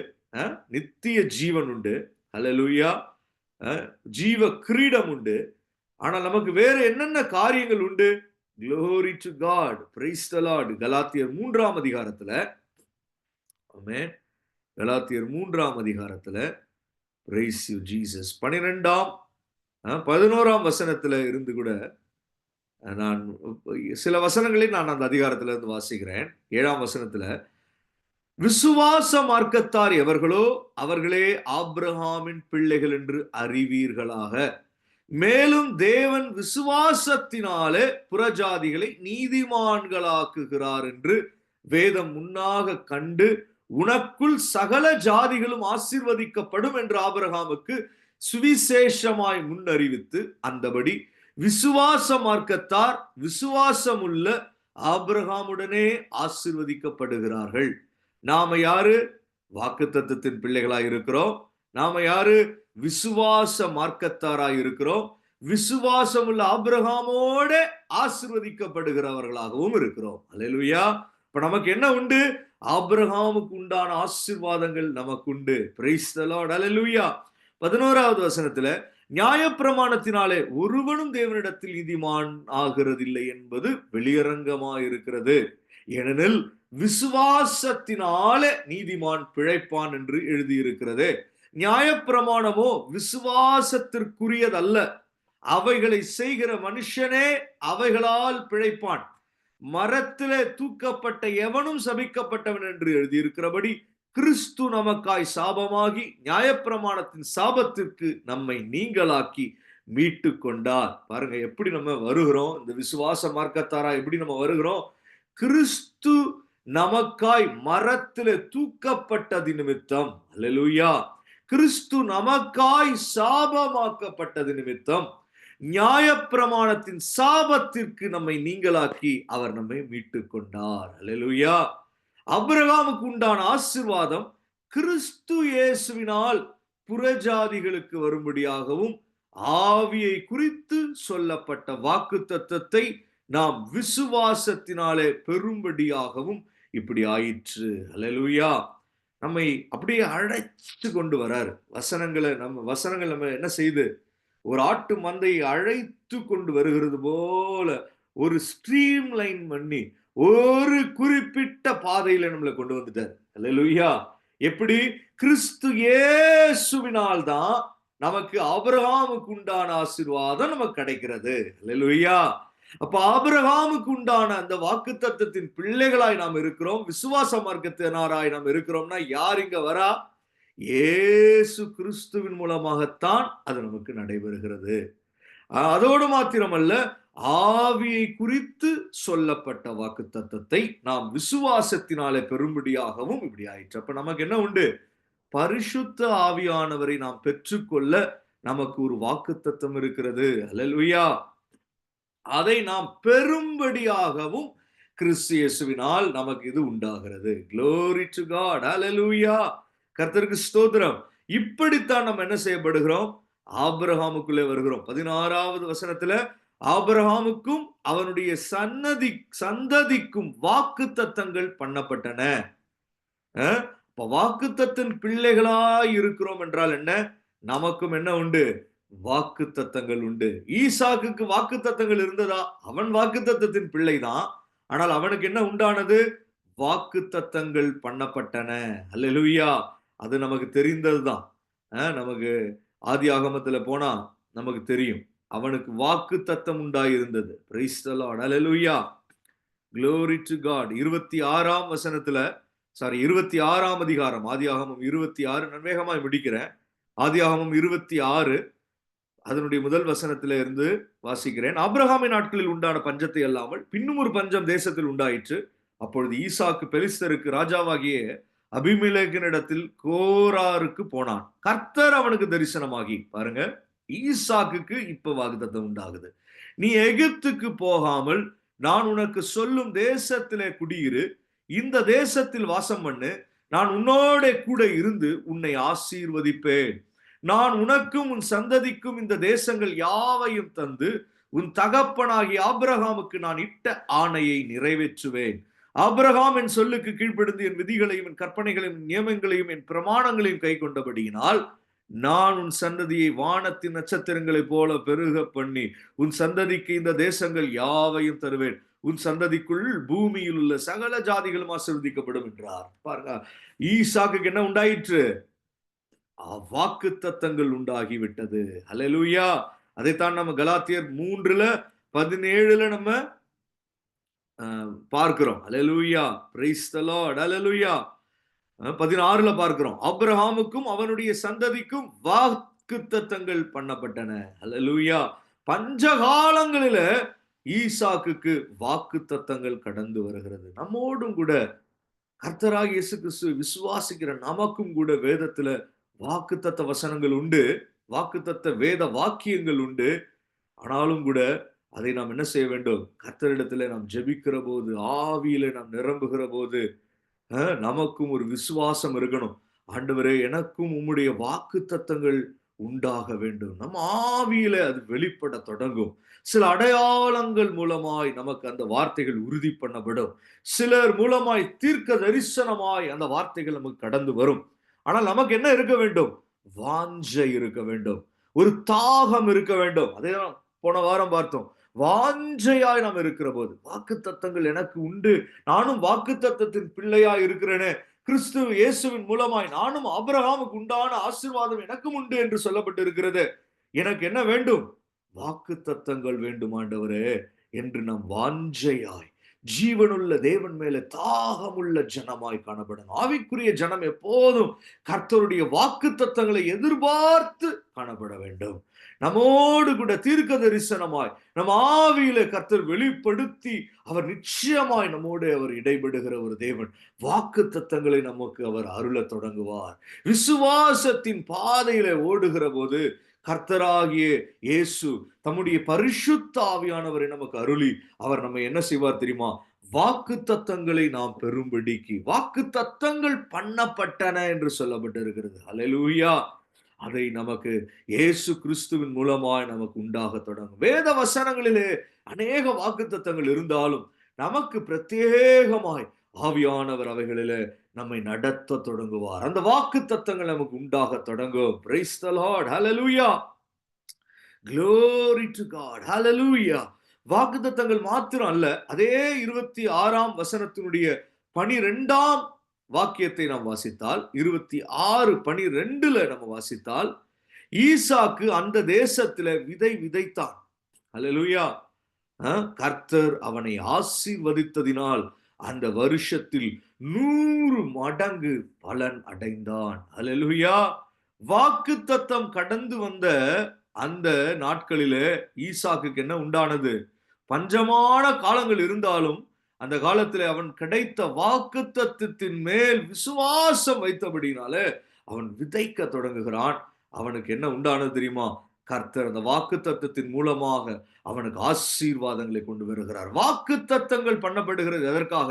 நித்திய ஜீவன் உண்டு. ஹல்லேலூயா! ஜீவ கிரீடம் உண்டு. ஆனால் நமக்கு வேற என்னென்ன காரியங்கள் உண்டு? Glory to God. Praise the Lord. கலாத்தியர் 3ஆம் அதிகாரத்துல, ஆமென், கலாத்தியர் 3ஆம் அதிகாரத்துல Praise you Jesus 12ஆம் 11ஆம் வசனத்துல இருந்து கூட நான் சில வசனங்களை நான் அந்த அதிகாரத்துல இருந்து வாசிக்கிறேன். 7ஆம் வசனத்துல, விசுவாச மார்க்கத்தார் எவர்களோ அவர்களே ஆபிரகாமின் பிள்ளைகள் என்று அறிவீர்களாக. மேலும் தேவன் விசுவாசத்தினாலே புறஜாதிகளை நீதிமான்களாக்குகிறார் என்று வேதம் முன்னாக கண்டு உனக்குள் சகல ஜாதிகளும் ஆசீர்வதிக்கப்படும் என்று ஆபிரகாமுக்கு சுவிசேஷமாய் முன்னறிவித்து அந்தபடி விசுவாச மார்க்கத்தார் விசுவாசமுள்ள ஆபிரகாமுடனே ஆசீர்வதிக்கப்படுகிறார்கள். நாம யாரு? வாக்குத்தத்தத்தின் பிள்ளைகளாய் இருக்கிறோம். நாம யாரு? விசுவாச மார்க்கத்தாராய் இருக்கிறோம். விசுவாசம் உள்ள ஆபிரகாமோட ஆசீர்வதிக்கப்படுகிறவர்களாகவும் இருக்கிறோம். அல்லேலூயா. இப்ப நமக்கு என்ன உண்டு? ஆபிரகாமுக்கு உண்டான ஆசீர்வாதங்கள் நமக்கு உண்டு. Price the lord. அல்லேலூயா. 11வது வசனத்துல நியாயப்பிரமாணத்தினாலே ஒருவனும் தேவனிடத்தில் நீதிமான் ஆகிறதில்லை என்பது வெளியரங்கமாயிருக்கிறது. ஏனெனில் விசுவாசத்தினாலே நீதிமான் பிழைப்பான் என்று எழுதியிருக்கிறது. நியாயப்பிரமாணமோ விசுவாசத்திற்குரியதல்ல. அவைகளை செய்கிற மனுஷனே அவைகளால் பிழைப்பான். மரத்திலே தூக்கப்பட்ட எவனும் சபிக்கப்பட்டவன் என்று எழுதியிருக்கிறபடி கிறிஸ்து நமக்காய் சாபமாகி நியாயப்பிரமாணத்தின் சாபத்திற்கு நம்மை நீங்களாக்கி மீட்டு கொண்டார். பாருங்க எப்படி நம்ம வருகிறோம். இந்த விசுவாச மார்க்கத்தாரா எப்படி நம்ம வருகிறோம்? கிறிஸ்து நமக்காய் மரத்திலே தூக்கப்பட்டது நிமித்தம், அல்லேலூயா, கிறிஸ்து நமக்காய் சாபமாக்கப்பட்டது நிமித்தம் நியாயப்பிரமாணத்தின் சாபத்திற்கு நம்மை நீங்களாக்கி அவர் நம்மை மீட்டு கொண்டார். அல்லேலூயா. ஆபிரகாமுக்கு உண்டான ஆசீர்வாதம் கிறிஸ்து இயேசுவினால் புறஜாதிகளுக்கு வரும்படியாகவும் ஆவியை குறித்து சொல்லப்பட்ட வாக்குத்தத்தத்தை நாம் விசுவாசத்தினாலே பெறும்படியாகவும் இப்படி ஆயிற்று. அல்லேலூயா. நம்மை அப்படியே அழைத்து கொண்டு வரார். வசனங்கள் நம்ம என்ன செய்து ஒரு ஆட்டு மந்தையை அழைத்து கொண்டு வருகிறது போல ஒரு ஸ்ட்ரீம் லைன் பண்ணி ஒரு குறிப்பிட்ட பாதையில நம்மளை கொண்டு வந்துட்டார். அல்லேலூயா. எப்படி? கிறிஸ்து இயேசுவினால் தான் நமக்கு ஆபிரகாமுக்கு உண்டான ஆசீர்வாதம் நமக்கு கிடைக்கிறது. அல்லேலூயா. அப்ப ஆபிரகாமுக்கு உண்டான அந்த வாக்குத்தத்தத்தின் பிள்ளைகளாய் நாம் இருக்கிறோம். விசுவாச மார்க்கத்தினராய் நாம் இருக்கிறோம்னா யார் இங்க வரா? இயேசு கிறிஸ்துவின் மூலமாகத்தான் அது நமக்கு நடைபெறுகிறது. அதோடு மாத்திரமல்ல, ஆவியை குறித்து சொல்லப்பட்ட வாக்குத்தத்தத்தை நாம் விசுவாசத்தினாலே பெறும்படியாகவும் இப்படி ஆயிற்று. அப்ப நமக்கு என்ன உண்டு? பரிசுத்த ஆவியானவரை நாம் பெற்றுக்கொள்ள நமக்கு ஒரு வாக்குத்தத்தம் இருக்கிறது. அல்லேலூயா. அதை நாம் பெறும்படியாகவும் கிறிஸ்து இயேசுவினால் நமக்கு இது உண்டாகிறது. Glory to God. Hallelujah. கர்த்தருக்கு ஸ்தோத்திரம். இப்படித்தான் நம்ம என்ன செய்யப்படுகிறோம்? ஆபிரகாமுக்குள்ளே வருகிறோம். 16வது வசனத்துல ஆபிரகாமுக்கும் அவனுடைய சந்ததிக்கும் வாக்குத்தத்தங்கள் பண்ணப்பட்டன. வாக்குத்தத்தின் பிள்ளைகளாய் இருக்கிறோம் என்றால் என்ன? நமக்கும் என்ன உண்டு? வாக்குத்தத்தங்கள் உண்டு. ஈசாக்குக்கு வாக்குத்தத்தங்கள் இருந்ததா? அவன் வாக்குத்தத்தத்தின் பிள்ளைதான். ஆனால் அவனுக்கு என்ன உண்டானது? வாக்குத்தத்தங்கள் பண்ணப்பட்டன. அல்லேலூயா. அது நமக்கு தெரிந்ததுதான். நமக்கு ஆதியாகமத்துல போனா நமக்கு தெரியும். அவனுக்கு வாக்குத்தத்தம் உண்டாயிருந்தது. Praise the lord. Hallelujah. Glory to God. 26ஆம் வசனத்துல 26ஆம் அதிகாரம் ஆதியாகமம் 26 நான் வேகமாய் முடிக்கிறேன். ஆதியாகமம் 26 அதனுடைய முதல் வசனத்தில இருந்து வாசிக்கிறேன். ஆபிரகாமின் நாட்களில் உண்டான பஞ்சத்தை அல்லாமல் பின்னும் ஒரு பஞ்சம் தேசத்தில் உண்டாயிற்று. அப்பொழுது ஈசாக்கு பெலிஸ்தருக்கு ராஜாவாகிய அபிமெலேக்கினிடத்தில் கோராருக்கு போனான். கர்த்தர் அவனுக்கு தரிசனமாகி, பாருங்க, ஈசாக்குக்கு இப்ப வாக்குத்தத்தம் உண்டாகுது. நீ எகிப்துக்கு போகாமல் நான் உனக்கு சொல்லும் தேசத்திலே குடியிரு, இந்த தேசத்தில் வாசம் பண்ணு, நான் உன்னோட கூட இருந்து உன்னை ஆசீர்வதிப்பேன். நான் உனக்கும் உன் சந்ததிக்கும் இந்த தேசங்கள் யாவையும் தந்து உன் தகப்பனாகிய ஆபிரகாமுக்கு நான் இட்ட ஆணையை நிறைவேற்றுவேன். ஆபிரகாம் என் சொல்லுக்கு கீழ்ப்படிந்து என் விதிகளையும் என் கற்பனைகளையும் நியமங்களையும் என் பிரமாணங்களையும் கை கொண்டபடியினால் நான் உன் சந்ததியை வானத்தின் நட்சத்திரங்களைப் போல பெருக பண்ணி உன் சந்ததிக்கு இந்த தேசங்கள் யாவையும் தருவேன். உன் சந்ததிக்குள் பூமியில் உள்ள சகல ஜாதிகளும் ஆசீர்வதிக்கப்படும் என்றார். பாருங்க, ஈசாக்குக்கு என்ன உண்டாயிற்று? வாக்குத்தத்தங்கள் உண்டாகிவிட்டது. அல்லேலூயா. அதைத்தான் நம்ம கலாத்தியர் 3:17 நம்ம பார்க்கிறோம். அல்லேலூயா. Price the lord. அல்லேலூயா. 16 பார்க்கிறோம். ஆபிரகாமுக்கும் அவனுடைய சந்ததிக்கும் வாக்குத்தத்தங்கள் பண்ணப்பட்டன. அல்லேலூயா. பஞ்சகாலங்களில ஈசாக்குக்கு வாக்குத்தத்தங்கள் கடந்து வருகிறது. நம்மோடும் கூட கர்த்தராகிய இயேசு கிறிஸ்துவை விசுவாசிக்கிற நமக்கும் கூட வேதத்துல வாக்குத்தத்த வசனங்கள் உண்டு. வாக்குத்தத்த வேத வாக்கியங்கள் உண்டு. ஆனாலும் கூட அதை நாம் என்ன செய்ய வேண்டும்? கர்த்தரிடத்திலே நாம் ஜெபிக்கிற போது, ஆவியிலே நாம் நிரம்புகிற போது, நமக்கும் ஒரு விசுவாசம் இருக்கணும். ஆண்டவரே, எனக்கும் உம்முடைய வாக்குத்தத்தங்கள் உண்டாக வேண்டும். நம்ம ஆவியில அது வெளிப்பட தொடங்கும். சில அடையாளங்கள் மூலமாய் நமக்கு அந்த வார்த்தைகள் உறுதி பண்ணப்படும். சிலர் மூலமாய் தீர்க்க தரிசனமாய் அந்த வார்த்தைகள் நமக்கு கடந்து வரும். ஆனால் நமக்கு என்ன இருக்க வேண்டும்? வாஞ்சை இருக்க வேண்டும். ஒரு தாகம் இருக்க வேண்டும். அதே தான் போன வாரம் பார்த்தோம். வாஞ்சையாய் நாம் இருக்கிற போது, வாக்குத்தத்தங்கள் எனக்கு உண்டு, நானும் வாக்குத்தத்தத்தின் பிள்ளையாய் இருக்கிறேனே, கிறிஸ்து இயேசுவின் மூலமாய் நானும் ஆபிரகாமுக்கு உண்டான ஆசீர்வாதம் எனக்கும் உண்டு என்று சொல்லப்பட்டு இருக்கிறது. எனக்கு என்ன வேண்டும்? வாக்குத்தத்தங்கள் வேண்டும் ஆண்டவரே என்று நாம் வாஞ்சையாய், ஜீவனுள்ள தேவன் மேல தாகமுள்ள ஜனமாய் காணப்படணும். ஆவிக்குரிய ஜனம் எப்போதும் கர்த்தருடைய வாக்குத்தத்தங்களை எதிர்பார்த்து காணப்பட வேண்டும். நம்மோடு கூட தீர்க்க தரிசனமாய் நம் ஆவியில கர்த்தர் வெளிப்படுத்தி அவர் நிச்சயமாய் நம்மோடு அவர் இடைபடுகிற ஒரு தேவன். வாக்குத்தத்தங்களை நமக்கு அவர் அருள தொடங்குவார். விசுவாசத்தின் பாதையில ஓடுகிற போது கர்த்தராகிய இயேசு தம்முடைய பரிசுத்த ஆவியானவரை நமக்கு அருளி அவர் நம்ம என்ன செய்வார் தெரியுமா? வாக்குத்தத்தங்களை நாம் பெறும்படிக்கு வாக்குத்தத்தங்கள் பண்ணப்பட்டன என்று சொல்லப்பட்டு இருக்கிறது. அல்லேலூயா. அதை நமக்கு இயேசு கிறிஸ்துவின் மூலமாய் நமக்கு உண்டாக தொடங்கும். வேத வசனங்களிலே அநேக வாக்குத்தத்தங்கள் இருந்தாலும் நமக்கு பிரத்யேகமாய் ஆவியானவர் அவைகளிலே நம்மை நடத்த தொடங்குவார். அந்த வாக்குத்தத்தங்கள் நமக்கு உண்டாக தொடங்கும். Praise the Lord. Hallelujah. Glory to God. Hallelujah. வாக்குத்தத்தங்கள் மாத்திரம் அல்ல, அதே 26ஆம் வசனத்தினுடைய 12ஆம் வாக்கியத்தை நாம் வாசித்தால், 26:12 நம்ம வாசித்தால், ஈசாக்கு அந்த தேசத்துல விதை விதைத்தான். அல்லேலூயா. கர்த்தர் அவனை ஆசீர்வதித்ததினால் அந்த வருஷத்தில் 100 மடங்கு பலன் அடைந்தான். அல்லேலூயா. வாக்குத்தத்தம் கடந்து வந்த அந்த நாட்களிலே ஈசாக்குக்கு என்ன உண்டானது? பஞ்சமான காலங்கள் இருந்தாலும் அந்த காலத்திலே அவன் கிடைத்த வாக்குத்தத்தத்தின் மேல் விசுவாசம் வைத்தபடினாலே அவன் விதைக்க தொடங்குகிறான். அவனுக்கு என்ன உண்டானது தெரியுமா? கர்த்தர் அந்த வாக்குத்தத்தத்தின் மூலமாக அவனுக்கு ஆசீர்வாதங்களை கொண்டு வருகிறார். வாக்குத்தத்தங்கள் பண்ணப்படுகிறது எதற்காக?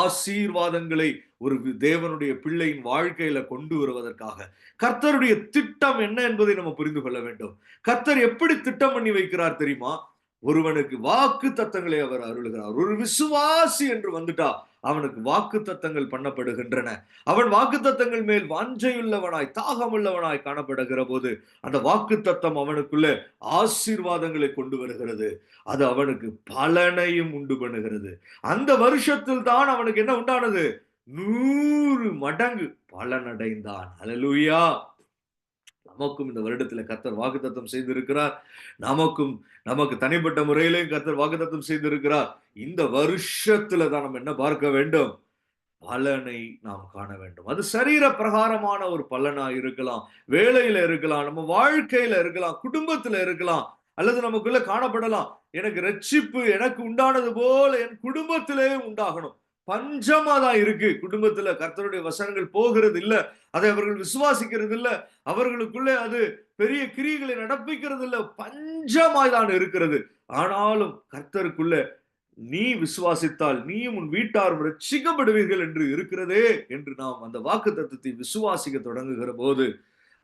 ஆசீர்வாதங்களை ஒரு தேவனுடைய பிள்ளையின் வாழ்க்கையில கொண்டு வருவதற்காக. கர்த்தருடைய திட்டம் என்ன என்பதை நம்ம புரிந்து கொள்ள வேண்டும். கர்த்தர் எப்படி திட்டம் பண்ணி வைக்கிறார் தெரியுமா? ஒருவனுக்கு வாக்கு தத்தங்களை அவர் அருளுகிறார். ஒரு விசுவாசி என்று வந்துட்டா அவனுக்கு வாக்கு தத்தங்கள் பண்ணப்படுகின்றன. அவன் வாக்கு தத்தங்கள் மேல் வாஞ்சையுள்ளவனாய் தாகமுள்ளவனாய் காணப்படுகிற போது அந்த வாக்கு தத்தம் அவனுக்குள்ள ஆசீர்வாதங்களை கொண்டு வருகிறது. அது அவனுக்கு பலனையும் உண்டு பண்ணுகிறது. அந்த வருஷத்தில் தான் அவனுக்கு என்ன உண்டானது? 100 மடங்கு பலனடைந்தான். அல்லேலூயா. நமக்கும் இந்த வருடத்துல கர்த்தர் வாக்குத்தத்தம் செய்திருக்கிறார். நமக்கு தனிப்பட்ட முறையிலே கர்த்தர் வாக்குத்தத்தம் செய்திருக்கிறார். இந்த வருஷத்துல தான் நம்ம என்ன பார்க்க வேண்டும்? பலனை நாம் காண வேண்டும். அது சரீர பிரகாரமான ஒரு பலனா இருக்கலாம், வேலையில இருக்கலாம், நம்ம வாழ்க்கையில இருக்கலாம், குடும்பத்துல இருக்கலாம், அல்லது நமக்குள்ள காணப்படலாம். எனக்கு ரட்சிப்பு எனக்கு உண்டானது போல என் குடும்பத்திலே உண்டாகணும். பஞ்சமா தான் இருக்கு குடும்பத்துல. கர்த்தருடைய வசனங்கள் போகிறது இல்ல, அதை அவர்கள் விசுவாசிக்கிறது இல்ல, அவர்களுக்குள்ளே அது பெரிய கிரியைகளை நடப்பிக்கிறது இல்ல, பஞ்சமாய் தான் இருக்கிறது. ஆனாலும் கர்த்தருக்குள்ள நீ விசுவாசித்தால் நீயும் உன் வீட்டாரும் ரட்சிக்கப்படுவீர்கள் என்று இருக்கிறதே என்று நாம் அந்த வாக்குத்தத்தத்தை விசுவாசிக்க தொடங்குகிற போது,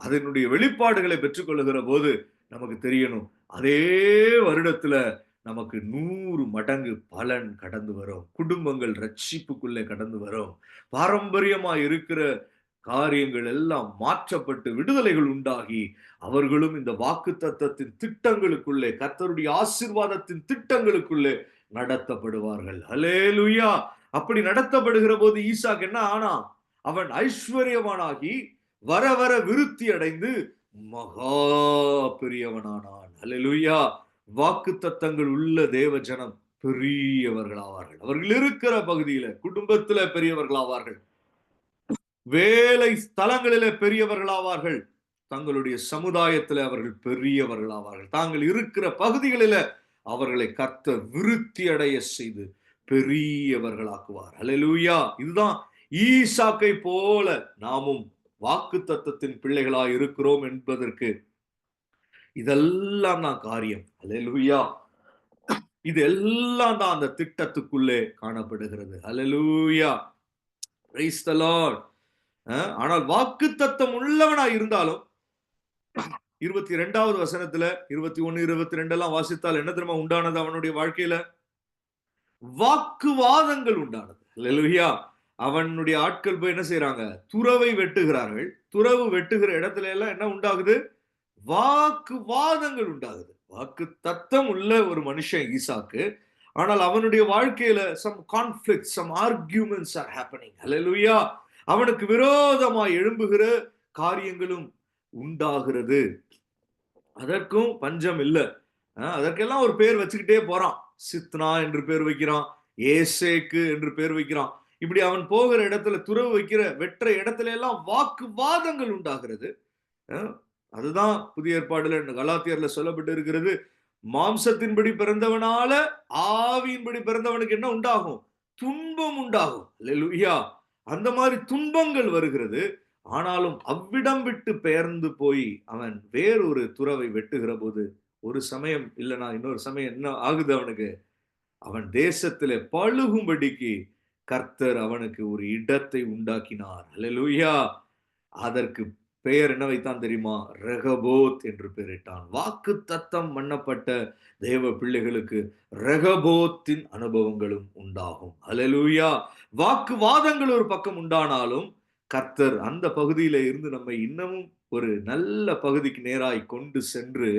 அதனுடைய வெளிப்பாடுகளை பெற்றுக்கொள்ளுகிற போது நமக்கு தெரியணும், அதே வருடத்துல நமக்கு 100 மடங்கு பலன் கடந்து வரும். குடும்பங்கள் ரட்சிப்புக்குள்ளே கடந்து வரும். பாரம்பரியமா இருக்கிற காரியங்கள் எல்லாம் மாற்றப்பட்டு விடுதலைகள் உண்டாகி அவர்களும் இந்த வாக்குத்தத்தத்தின் திட்டங்களுக்குள்ளே, கர்த்தருடைய ஆசீர்வாதத்தின் திட்டங்களுக்குள்ளே நடத்தப்படுவார்கள். அல்லேலூயா. அப்படி நடத்தப்படுகிற போது ஈசாக்கு என்ன ஆனா? அவன் ஐஸ்வர்யவானாகி வர வர விருத்தி அடைந்து மகா பெரியவனானான். அல்லேலூயா. வாக்குத்தத்தங்கள் உள்ள தேவ ஜனம் பெரியவர்களாவார்கள். அவர்கள் இருக்கிற பகுதியில குடும்பத்தில பெரியவர்களாவார்கள், வேலை ஸ்தலங்களிலே பெரியவர்களாவார்கள், தங்களுடைய சமுதாயத்தில் அவர்கள் பெரியவர்கள் ஆவார்கள். தாங்கள் இருக்கிற பகுதிகளில் அவர்களை கர்த்தர் விருத்தி அடைய செய்து பெரியவர்களாக்குவார். ஹல்லேலூயா. இதுதான் ஈசாக்கை போல நாமும் வாக்குத்தத்தத்தின் பிள்ளைகளாய் இருக்கிறோம் என்பதற்கு இதெல்லாம் தான் காரியம். ஹல்லேலூயா. இது எல்லாம் தான் அந்த திட்டத்துக்குள்ளே காணப்படுகிறது. ஹல்லேலூயா. Praise the lord. ஆனால் வாக்குத்தத்தம் உள்ளவனாய் இருந்தாலும் 22வது வசனத்துல 21, 22 எல்லாம் வாசித்தால் என்ன தெரியுமா உண்டானது? அவனுடைய வாழ்க்கையில வாக்குவாதங்கள் உண்டானது. ஹல்லேலூயா. அவனுடைய ஆட்கள் போய் என்ன செய்யறாங்க? துறவை வெட்டுகிறார்கள். துறவு வெட்டுகிற இடத்துல எல்லாம் என்ன உண்டாகுது? வாக்குவாதங்கள் உண்டாகுது. வாக்கு தத்தம் உள்ள ஒரு மனுஷன் ஈசாக்கு. ஆனால் அவனுடைய வாழ்க்கையில some conflicts, some arguments are happening. ஹல்லேலூயா. அவனுக்கு விரோதமாய் எழும்புகிற காரியங்களும் உண்டாகிறது. அதற்கும் பஞ்சம் இல்லை. அதற்கெல்லாம் ஒரு பேர் வச்சுக்கிட்டே போறான். சித்னா என்று பேர் வைக்கிறான், ஏசேக்கு என்று பேர் வைக்கிறான். இப்படி அவன் போகிற இடத்துல துறவு வைக்கிற வெற்ற இடத்துல எல்லாம் வாக்குவாதங்கள் உண்டாகிறது. அதுதான் புதிய ஏற்பாடுல கலாத்தியர்ல சொல்லப்பட்டு இருக்கிறது. மாம்சத்தின்படி பிறந்தவனால ஆவியின்படி பிறந்தவனுக்கு என்ன உண்டாகும்? துன்பம் உண்டாகும். அல்லேலூயா. அந்த மாதிரி துன்பங்கள் வருகிறது. ஆனாலும் அவ்விடம் விட்டு பெயர்ந்து போய் அவன் வேறொரு துறவை வெட்டுகிற போது ஒரு சமயம் இல்லைனா இன்னொரு சமயம் என்ன ஆகுது? அவனுக்கு அவன் தேசத்திலே பழுகும்படிக்கு கர்த்தர் அவனுக்கு ஒரு இடத்தை உண்டாக்கினார். அல்லேலூயா. அதற்கு பெயர் என்ன வைத்தான் தெரியுமா? ரெகபோத் என்று பெயரிட்டான். வாக்கு தத்தம் பண்ணப்பட்ட தேவ பிள்ளைகளுக்கு ரெகபோத்தின் அனுபவங்களும் உண்டாகும். அல்லேலூயா. வாக்குவாதங்கள் ஒரு பக்கம் உண்டானாலும் கர்த்தர் அந்த பகுதியில இருந்து நம்மை இன்னமும் ஒரு நல்ல பகுதிக்கு நேராய் கொண்டு சென்று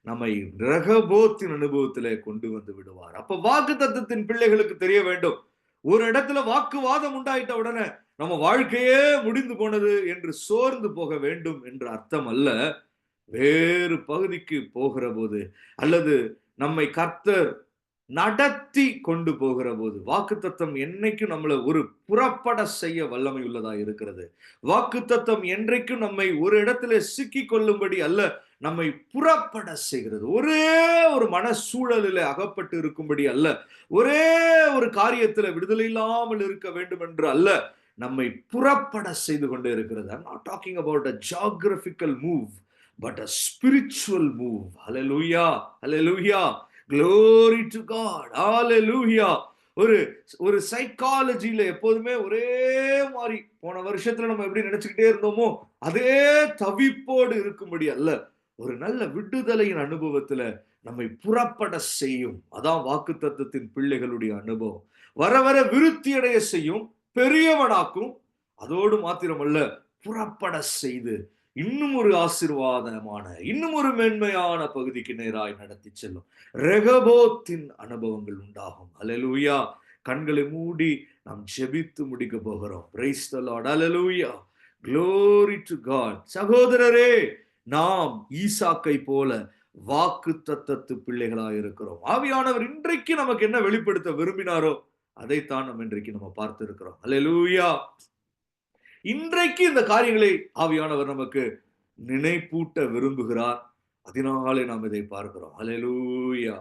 நம்மை ரெகபோத்தின் அனுபவத்திலே கொண்டு வந்து விடுவார். அப்ப வாக்கு தத்தத்தின் பிள்ளைகளுக்கு தெரிய வேண்டும், ஒரு இடத்துல வாக்குவாதம் உண்டாயிட்ட உடனே நம்ம வாழ்க்கையே முடிந்து போனது என்று சோர்ந்து போக வேண்டும் என்ற அர்த்தம் அல்ல. வேறு பகுதிக்கு போகிற போது அல்லது நம்மை கர்த்தர் நடத்தி கொண்டு போகிற போது வாக்குத்தத்தம் என்னைக்கும் நம்மளை ஒரு புறப்பட செய்ய வல்லமை உள்ளதா இருக்கிறது. வாக்குத்தத்தம் என்றைக்கும் நம்மை ஒரு இடத்துல சிக்கி கொள்ளும்படி அல்ல, நம்மை புறப்பட செய்கிறது. ஒரே ஒரு மன சூழலில் அகப்பட்டு இருக்கும்படி அல்ல, ஒரே ஒரு காரியத்துல விடுதலை இல்லாமல் இருக்க வேண்டும் என்று அல்ல, நம்மை புறப்பட செய்து கொண்டே இருக்கிறது. I'm not talking about a geographical move, but a spiritual move. Hallelujah. Hallelujah. Glory to God. Hallelujah. ஒரு சைக்காலஜில எப்போதுமே ஒரே மாதிரி போன வருஷத்துல நம்ம எப்படி நினைச்சுக்கிட்டே இருந்தோமோ அதே தவிப்போடு இருக்கும்படி அல்ல, ஒரு நல்ல விடுதலையின் அனுபவத்துல நம்மை புறப்பட செய்யும். அதான் வாக்குத்தத்தத்தின் பிள்ளைகளுடைய அனுபவம். வர வர விருத்தி அடைய செய்யும், பெரியவனாக்கும். அதோடு மாத்திரமல்ல, புறப்பட செய்து இன்னும் ஒரு ஆசீர்வாதமான இன்னும் ஒரு மேன்மையான பகுதிக்கு நேராய் நடத்தி செல்லும். ரெகபோத்தின் அனுபவங்கள் உண்டாகும். அல்லேலூயா. கண்களை மூடி நாம் ஜெபித்து முடிக்க போகிறோம். Price the lord. Hallelujah. Glory to God. சகோதரரே, நாம் ஈசாக்கை போல வாக்கு தத்தத்து பிள்ளைகளாய் இருக்கிறோம். ஆவியானவர் இன்றைக்கு நமக்கு என்ன வெளிப்படுத்த விரும்பினாரோ அதைத்தான் நம்ம இன்றைக்கு நம்ம பார்த்து இருக்கிறோம். அல்லேலூயா. இன்றைக்கு இந்த காரியங்களை ஆவியானவர் நமக்கு நினைப்பூட்ட விரும்புகிறார். அதனாலே நாம் இதை பார்க்கிறோம். அல்லேலூயா.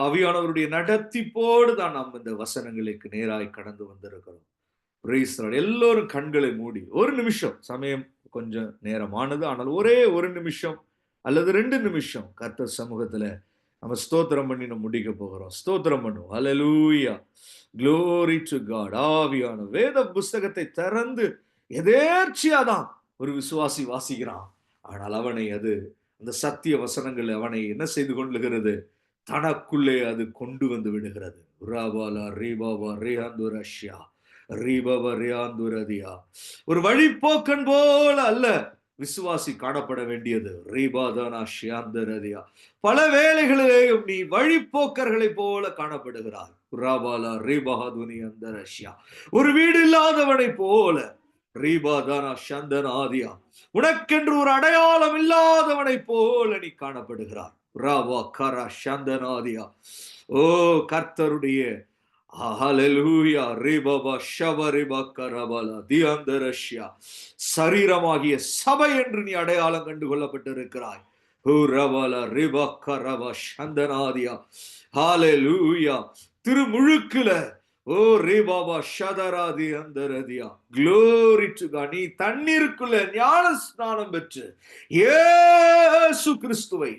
ஆவியானவருடைய நடத்திப்போடு தான் நாம் இந்த வசனங்களுக்கு நேராய் கடந்து வந்திருக்கிறோம். Price the Lord. எல்லோரும் கண்களை மூடி ஒரு நிமிஷம், சமயம் கொஞ்சம் நேரமானது, ஆனால் ஒரே ஒரு நிமிஷம் அல்லது 2 நிமிஷம் கர்த்தர் சமூகத்துல நம்ம ஸ்தோத்திரம் பண்ணி நம்ம முடிக்க போகிறோம். ஸ்தோத்திரம் பண்ணுவோம். அல்லேலூயா. Glory to God. ஆவியான வேத புஸ்தகத்தை திறந்து எதேர்ச்சியாதான் ஒரு விசுவாசி வாசிக்கிறான். ஆனால் அவனை அது அந்த சத்திய வசனங்கள் அவனை என்ன செய்து கொள்ளுகிறது? தனக்குள்ளே அது கொண்டு வந்து விடுகிறது. ஒரு வழிப்போக்கன் போல அல்ல விசுவாசி காணப்பட வேண்டியது. பல வேளைகளிலேயும் நீ வழிப்போக்கர்களை போல காணப்படுகிறாய். ஒரு வீடு இல்லாதவனை போல, உனக்கென்று ஒரு அடையாளம் இல்லாதவனை போல நீ காணப்படுகிறாய். ஓ, கர்த்தருடைய ஹalleluya ரிபபா ஷபரிபா கரபலா தியந்தரஷ்யா. சரீரமாகிய சபை என்று நீ அடையாளம் கண்டு கொள்ளப்பட்டிருக்கிறாய். ஹுரபல ரிபா கரபா சந்தனாதியா. ஹalleluya திருமுழுக்குல ஓ ரேபாபா ஷதராதி அந்தரதியா. Glory to God. நீ தண்ணீருக்குள்ள ஞான ஸ்நானம் பெற்று இயேசு கிறிஸ்துவை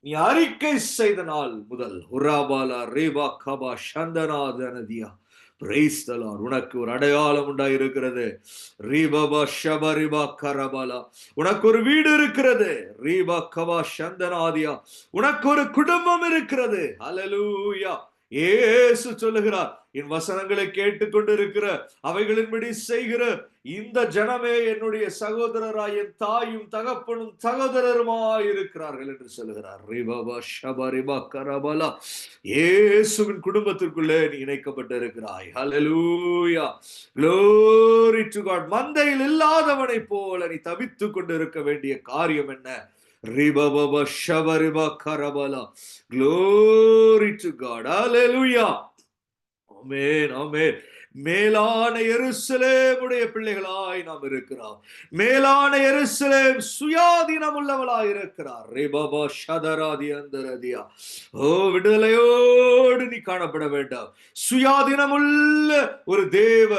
நீ அறிக்கை செய்த நாள் முதல் உராபாலா ரேபா கபா சந்தனாதனதியா. Price the Lord. உனக்கு ஒரு அடையாளம் உண்டாயிருக்கிறது. ரீபாபா ஷபரிபா கரபாலா. உனக்கு ஒரு வீடு இருக்கிறது. ரீபா கபா சந்தனாதியா. உனக்கு ஒரு குடும்பம் இருக்கிறது. ஹல்லேலூயா. இயேசு சொல்லுகிறார், என் வசனங்களை கேட்டுக்கொண்டிருக்கிற அவைகளின்படி செய்கிற இந்த ஜனமே என்னுடைய சகோதரராய், என் தாயும் தகப்பனும் சகோதரருமாய் இருக்கிறார்கள் என்று சொல்லுகிறார். ரிபபா ஷபரிபா கரபலா. இயேசுவின் குடும்பத்திற்குள்ளே நீ இணைக்கப்பட்டிருக்கிறாய். ஹல்லேலூயா. Glory to God. மந்தையில் இல்லாதவனை போல நீ தவித்துக் கொண்டிருக்க வேண்டிய காரியம் என்ன? ரிபபா ஷபரிபா கரபலா. Glory to God. Hallelujah. Amen. Amen. மேலான எருசலேமுடைய பிள்ளைகளாய் நாம் இருக்கிறோம். மேலான எருசலேம் சுயாதீனம் உள்ளவளாய் இருக்கிறார். ரேபாபா ஷதராதி அந்தரதியா. ஓ, விடுதலையோடு நீ காணப்பட வேண்டாம். சுயாதீனம் உள்ள ஒரு தேவ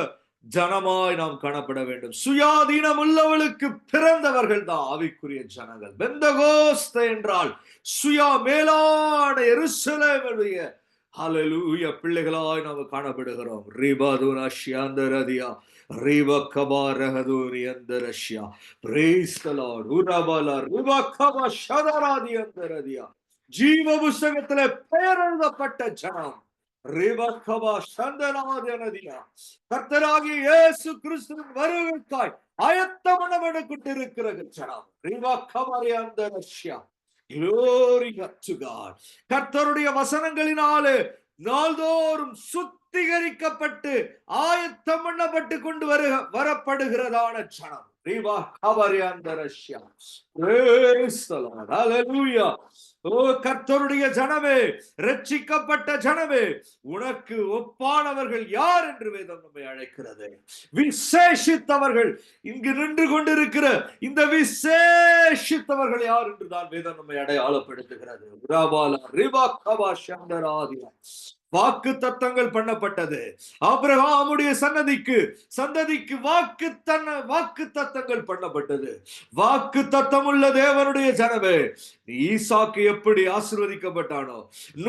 ஜனமாய் நாம் காணப்பட வேண்டும். சுயாதீனம் உள்ளவளுக்கு பிறந்தவர்கள் தான் ஆவிக்குரிய ஜனங்கள். பெந்தகோஸ்தே என்றால் சுயா மேலான எருசலேமுடைய ஹல்லேலூயா பிள்ளைகளாய் நாம் காணப்படுகிறோம். ரிபாதுனா ஷியாந்தரதியா. ரிபா Kaba ரஹதுனி அந்தரஷ்யா. Price the Lord. உரபலா ரிபா Kaba ஷதராதி அந்தரதியா. ஜீவ புஸ்தகத்திலே பெயர் எழுதப்பட்ட ஜனம். கர்த்தராகிய இயேசு கிறிஸ்துவின் வருகைக்காய் ஆயத்தம் பண்ணப்பட்டிருக்கிற ஜனம். கர்த்தருடைய வசனங்களினாலே நாள்தோறும் சுத்திகரிக்கப்பட்டு ஆயத்தம் பண்ணப்பட்டு கொண்டு வரப்படுகிறதான ஜனம். கர்த்தருடைய ஜனமே, ரட்சிக்கப்பட்ட ஜனமே, உனக்கு ஒப்பானவர்கள் யார் என்று வேதம் நம்மை அழைக்கிறது. விசேஷித்தவர்கள் இங்கு நின்று கொண்டிருக்கிற இந்த விசேஷித்தவர்கள் யார் என்று தான் வேதம் நம்மை அடையாளப்படுத்துகிறது. வாக்கு தத்தங்கள் பண்ணப்பட்டது. ஆபிரகாமுடைய சந்ததிக்கு வாக்கு தத்தங்கள் பண்ணப்பட்டது. வாக்கு தத்தம் உள்ள தேவனுடைய ஜனமே, ஈசாக்கு எப்படி ஆசீர்வதிக்கப்பட்டானோ,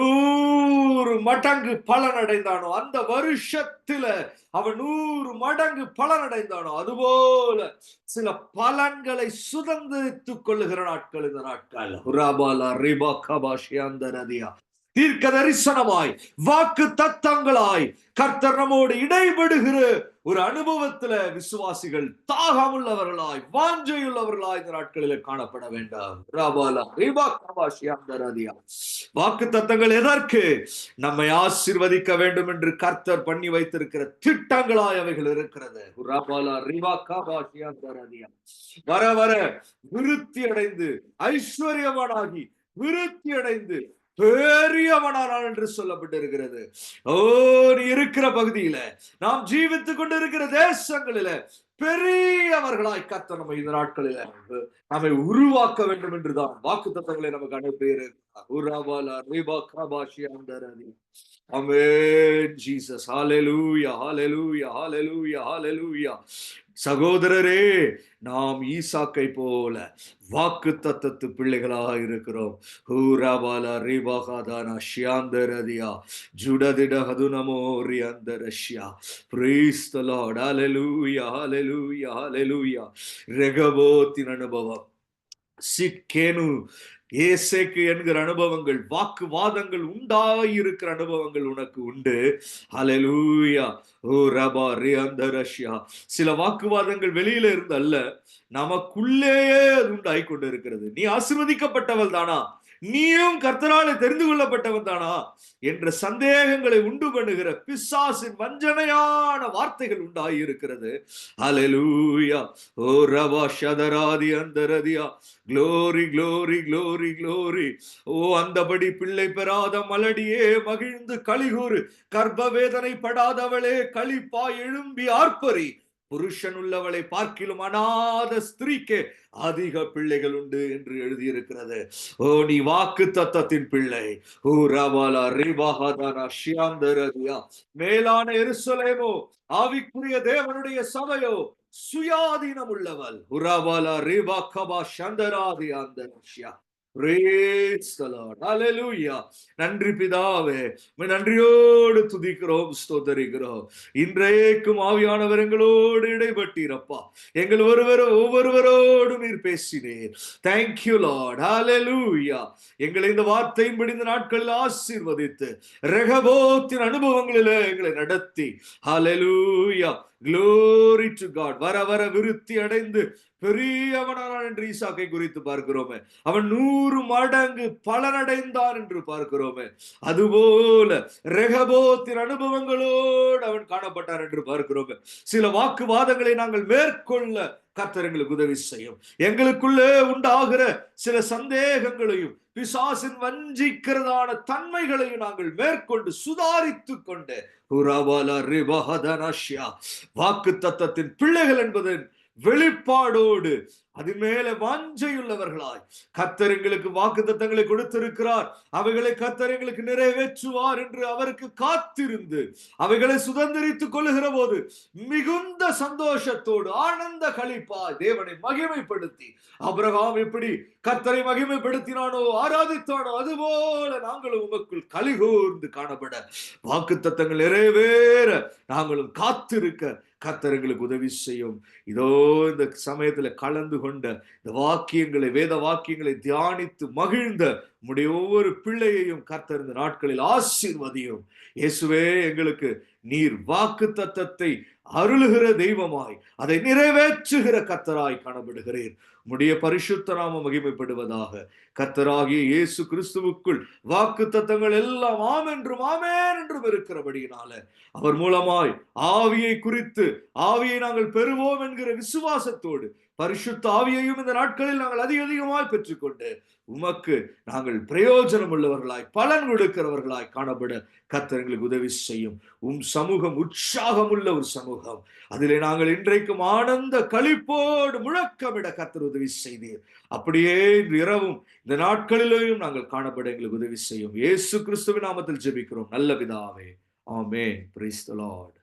100 மடங்கு பலன் அடைந்தானோ, அந்த வருஷத்துல அவன் 100 மடங்கு பலன் அடைந்தானோ, அதுபோல சில பலன்களை சுதந்திரித்துக் கொள்ளுகிற நாட்கள் இந்த நாட்கள். தீர்க்க தரிசனமாய் வாக்கு தத்தங்களாய் கர்த்தர் நம்மோடு இடைபடுகிற ஒரு அனுபவத்துல விசுவாசிகள் தாகமுள்ளவர்களாய் வாஞ்சையுள்ளவர்களாய் இந்த நாட்களில் காணப்பட வேண்டாம். வாக்கு தத்தங்கள் எதற்கு? நம்மை ஆசீர்வதிக்க வேண்டும் என்று கர்த்தர் பண்ணி வைத்திருக்கிற திட்டங்களாய் அவைகள் இருக்கிறது. வர வர விருத்தி அடைந்து ஐஸ்வர்யவானாகி விருத்தி அடைந்து பெரியவனானான் என்று சொல்லப்பட்டிருக்கிறது. ஓ, நீ இருக்கிற பகுதியில, நாம் ஜீவித்துக் கொண்டிருக்கிற தேசங்களில பெரியவர்களாய் கர்த்தர் நம்ம இந்த நாட்களில நம்மை உருவாக்க வேண்டும் என்றுதான் வாக்கு தத்தங்களை நமக்கு அனுப்பியிருக்கிறார். Amen Jesus. Hallelujah hallelujah hallelujah hallelujah. சகோதரரே, நாம் ஈசாக்கை போல வாக்கு தத்தத்து பிள்ளைகளாக இருக்கிறோம். ரெகபோத்தின் அனுபவம், சிக்கேனு ஏசேக்கு என்கிற அனுபவங்கள், வாக்குவாதங்கள் உண்டாயிருக்கிற அனுபவங்கள் உனக்கு உண்டு. ஹல்லேலூயா. ஓ ரபா ரே அந்தரஷ்யா. சில வாக்குவாதங்கள் வெளியில இருந்து அல்ல, நமக்குள்ளேயே அது உண்டாய் கொண்டு இருக்கிறது. நீ ஆசீர்வதிக்கப்பட்டவள் தானா? நீயும் கர்த்தராலே தெரிந்து கொள்ளப்பட்டவன் தானா என்ற சந்தேகங்களை உண்டு பண்ணுகிற பிசாசின் வஞ்சனையான வார்த்தைகள் உண்டாகி இருக்கிறது. ஹல்லேலூயா. ஓ ரவா ஷதராதி அந்தரதியா. Glory glory glory glory. ஓ அந்தபடி பிள்ளை பெறாத மலடியே மகிழ்ந்து களிகூறு, கர்ப்ப வேதனை படாதவளே களிப்பா எழும்பி ஆர்ப்பரி, புருஷன் உள்ளவளை பார்க்கிலும் அநாத ஸ்திரீக்கு அதிக பிள்ளைகள் உண்டு என்று எழுதியிருக்கிறது. ஓ நீ வாக்கு தத்தத்தின் பிள்ளை. ஓ ரவாலா ரிவாஹாதானா ஷியாந்தரதியா. மேலான எருசலேமோ, ஆவிக்குரிய தேவனுடைய சபையோ சுயாதீனம் உள்ளவள். உரவாலா ரிவாகபா ஷந்தராதி அந்தரஷ்யா. Praise the Lord. Hallelujah. நன்றி பிதாவே, நன்றியோடு துதிக்கிறோம், ஸ்தோத்தரிக்கிறோம். இன்றைக்கும் ஆவியானவர் எங்களோடு இடைப்பட்டீரப்பா. எங்கள் ஒவ்வொருவரோடு நீர் பேசினீர். Thank you lord. ஹalleluya. எங்களை இந்த வார்த்தையின்படி இந்த நாட்களில் ஆசீர்வதித்து ரெகபோத்தின் அனுபவங்களில் எங்களை நடத்தி, ஹalleluya. Glory to God. வர வர விருத்தி அடைந்து பெரியவனானான் என்று ஈசாக்கை குறித்து பார்க்கிறோமே. அவன் 100 மடங்கு பலனடைந்தான் என்று பார்க்கிறோமே. அதுபோல ரெகபோத்தின் அனுபவங்களோடு அவன் காணப்பட்டான் என்று பார்க்கிறோமே. சில வாக்குவாதங்களை நாங்கள் மேற்கொள்ள கர்த்தர் எங்களுக்கு உதவி செய்யும். எங்களுக்குள்ளே உண்டாகிற சில சந்தேகங்களையும் பிசாசின் வஞ்சிக்கிறதான தன்மைகளையும் நாங்கள் மேற்கொண்டு சுதாரித்துக் கொண்டு வாக்கு தத்தத்தின் பிள்ளைகள் என்பதன் வெளிப்பாடோடு அது மேல வாஞ்சையுள்ளவர்களாய் கர்த்தர் எங்களுக்கு வாக்கு தத்தங்களை கொடுத்திருக்கிறார். அவைகளை கர்த்தர் எங்களுக்கு நிறைவேற்றுவார் என்று அவருக்கு காத்திருந்து அவைகளை சுதந்திரித்துக் கொள்ளுகிற போது மிகுந்த சந்தோஷத்தோடு ஆனந்த களிப்பாய் தேவனை மகிமைப்படுத்தி, ஆபிரகாம் எப்படி கர்த்தரை மகிமைப்படுத்தினானோ ஆராதித்தானோ அதுபோல நாங்களும் உமக்குள் கலிகூர்ந்து காணப்பட, வாக்கு தத்தங்கள் நிறைவேற நாங்களும் காத்திருக்க கர்த்தர் எங்களுக்கு உதவி செய்யும். இதோ இந்த சமயத்துல கலந்து கொண்ட இந்த வாக்கியங்களை, வேத வாக்கியங்களை தியானித்து மகிழ்ந்த உம்முடைய ஒவ்வொரு பிள்ளையையும் கர்த்தர் இந்த நாட்களில் ஆசீர்வதியும். இயேசுவே, எங்களுக்கு நீர் வாக்கு தத்தத்தை அருளுகிற தெய்வமாய் அதை நிறைவேற்றுகிற கர்த்தராய் காணப்படுகிறீர். உம்முடைய பரிசுத்த நாமம் மகிமைப்படுவதாக. கர்த்தராகிய இயேசு கிறிஸ்துவுக்குள் வாக்கு தத்தங்கள் எல்லாம் ஆம் என்றும் ஆமென் என்றும் இருக்கிறபடியினால அவர் மூலமாய் ஆவியை குறித்து ஆவியை நாங்கள் பெறுவோம் என்கிற விசுவாசத்தோடு பரிசுத்த ஆவியையும் இந்த நாட்களில் நாங்கள் அதிகமாய் பெற்றுக்கொண்டு உமக்கு நாங்கள் பிரயோஜனம் உள்ளவர்களாய் பலன் கொடுக்கிறவர்களாய் காணப்பட கர்த்தர் எங்களுக்கு உதவி செய்யும். சமூகம் உற்சாகம் உள்ள ஒரு சமூகம், அதிலே நாங்கள் இன்றைக்கும் ஆனந்த களிப்போடு முழக்கமிட கர்த்தர் உதவி செய்தீர். அப்படியே இன்று இரவும் இந்த நாட்களிலேயும் நாங்கள் காணப்பட எங்களுக்கு உதவி செய்யும். இயேசு கிறிஸ்துவின் நாமத்தில் ஜெபிக்கிறோம் நல்ல பிதாவே, ஆமென். Price the Lord.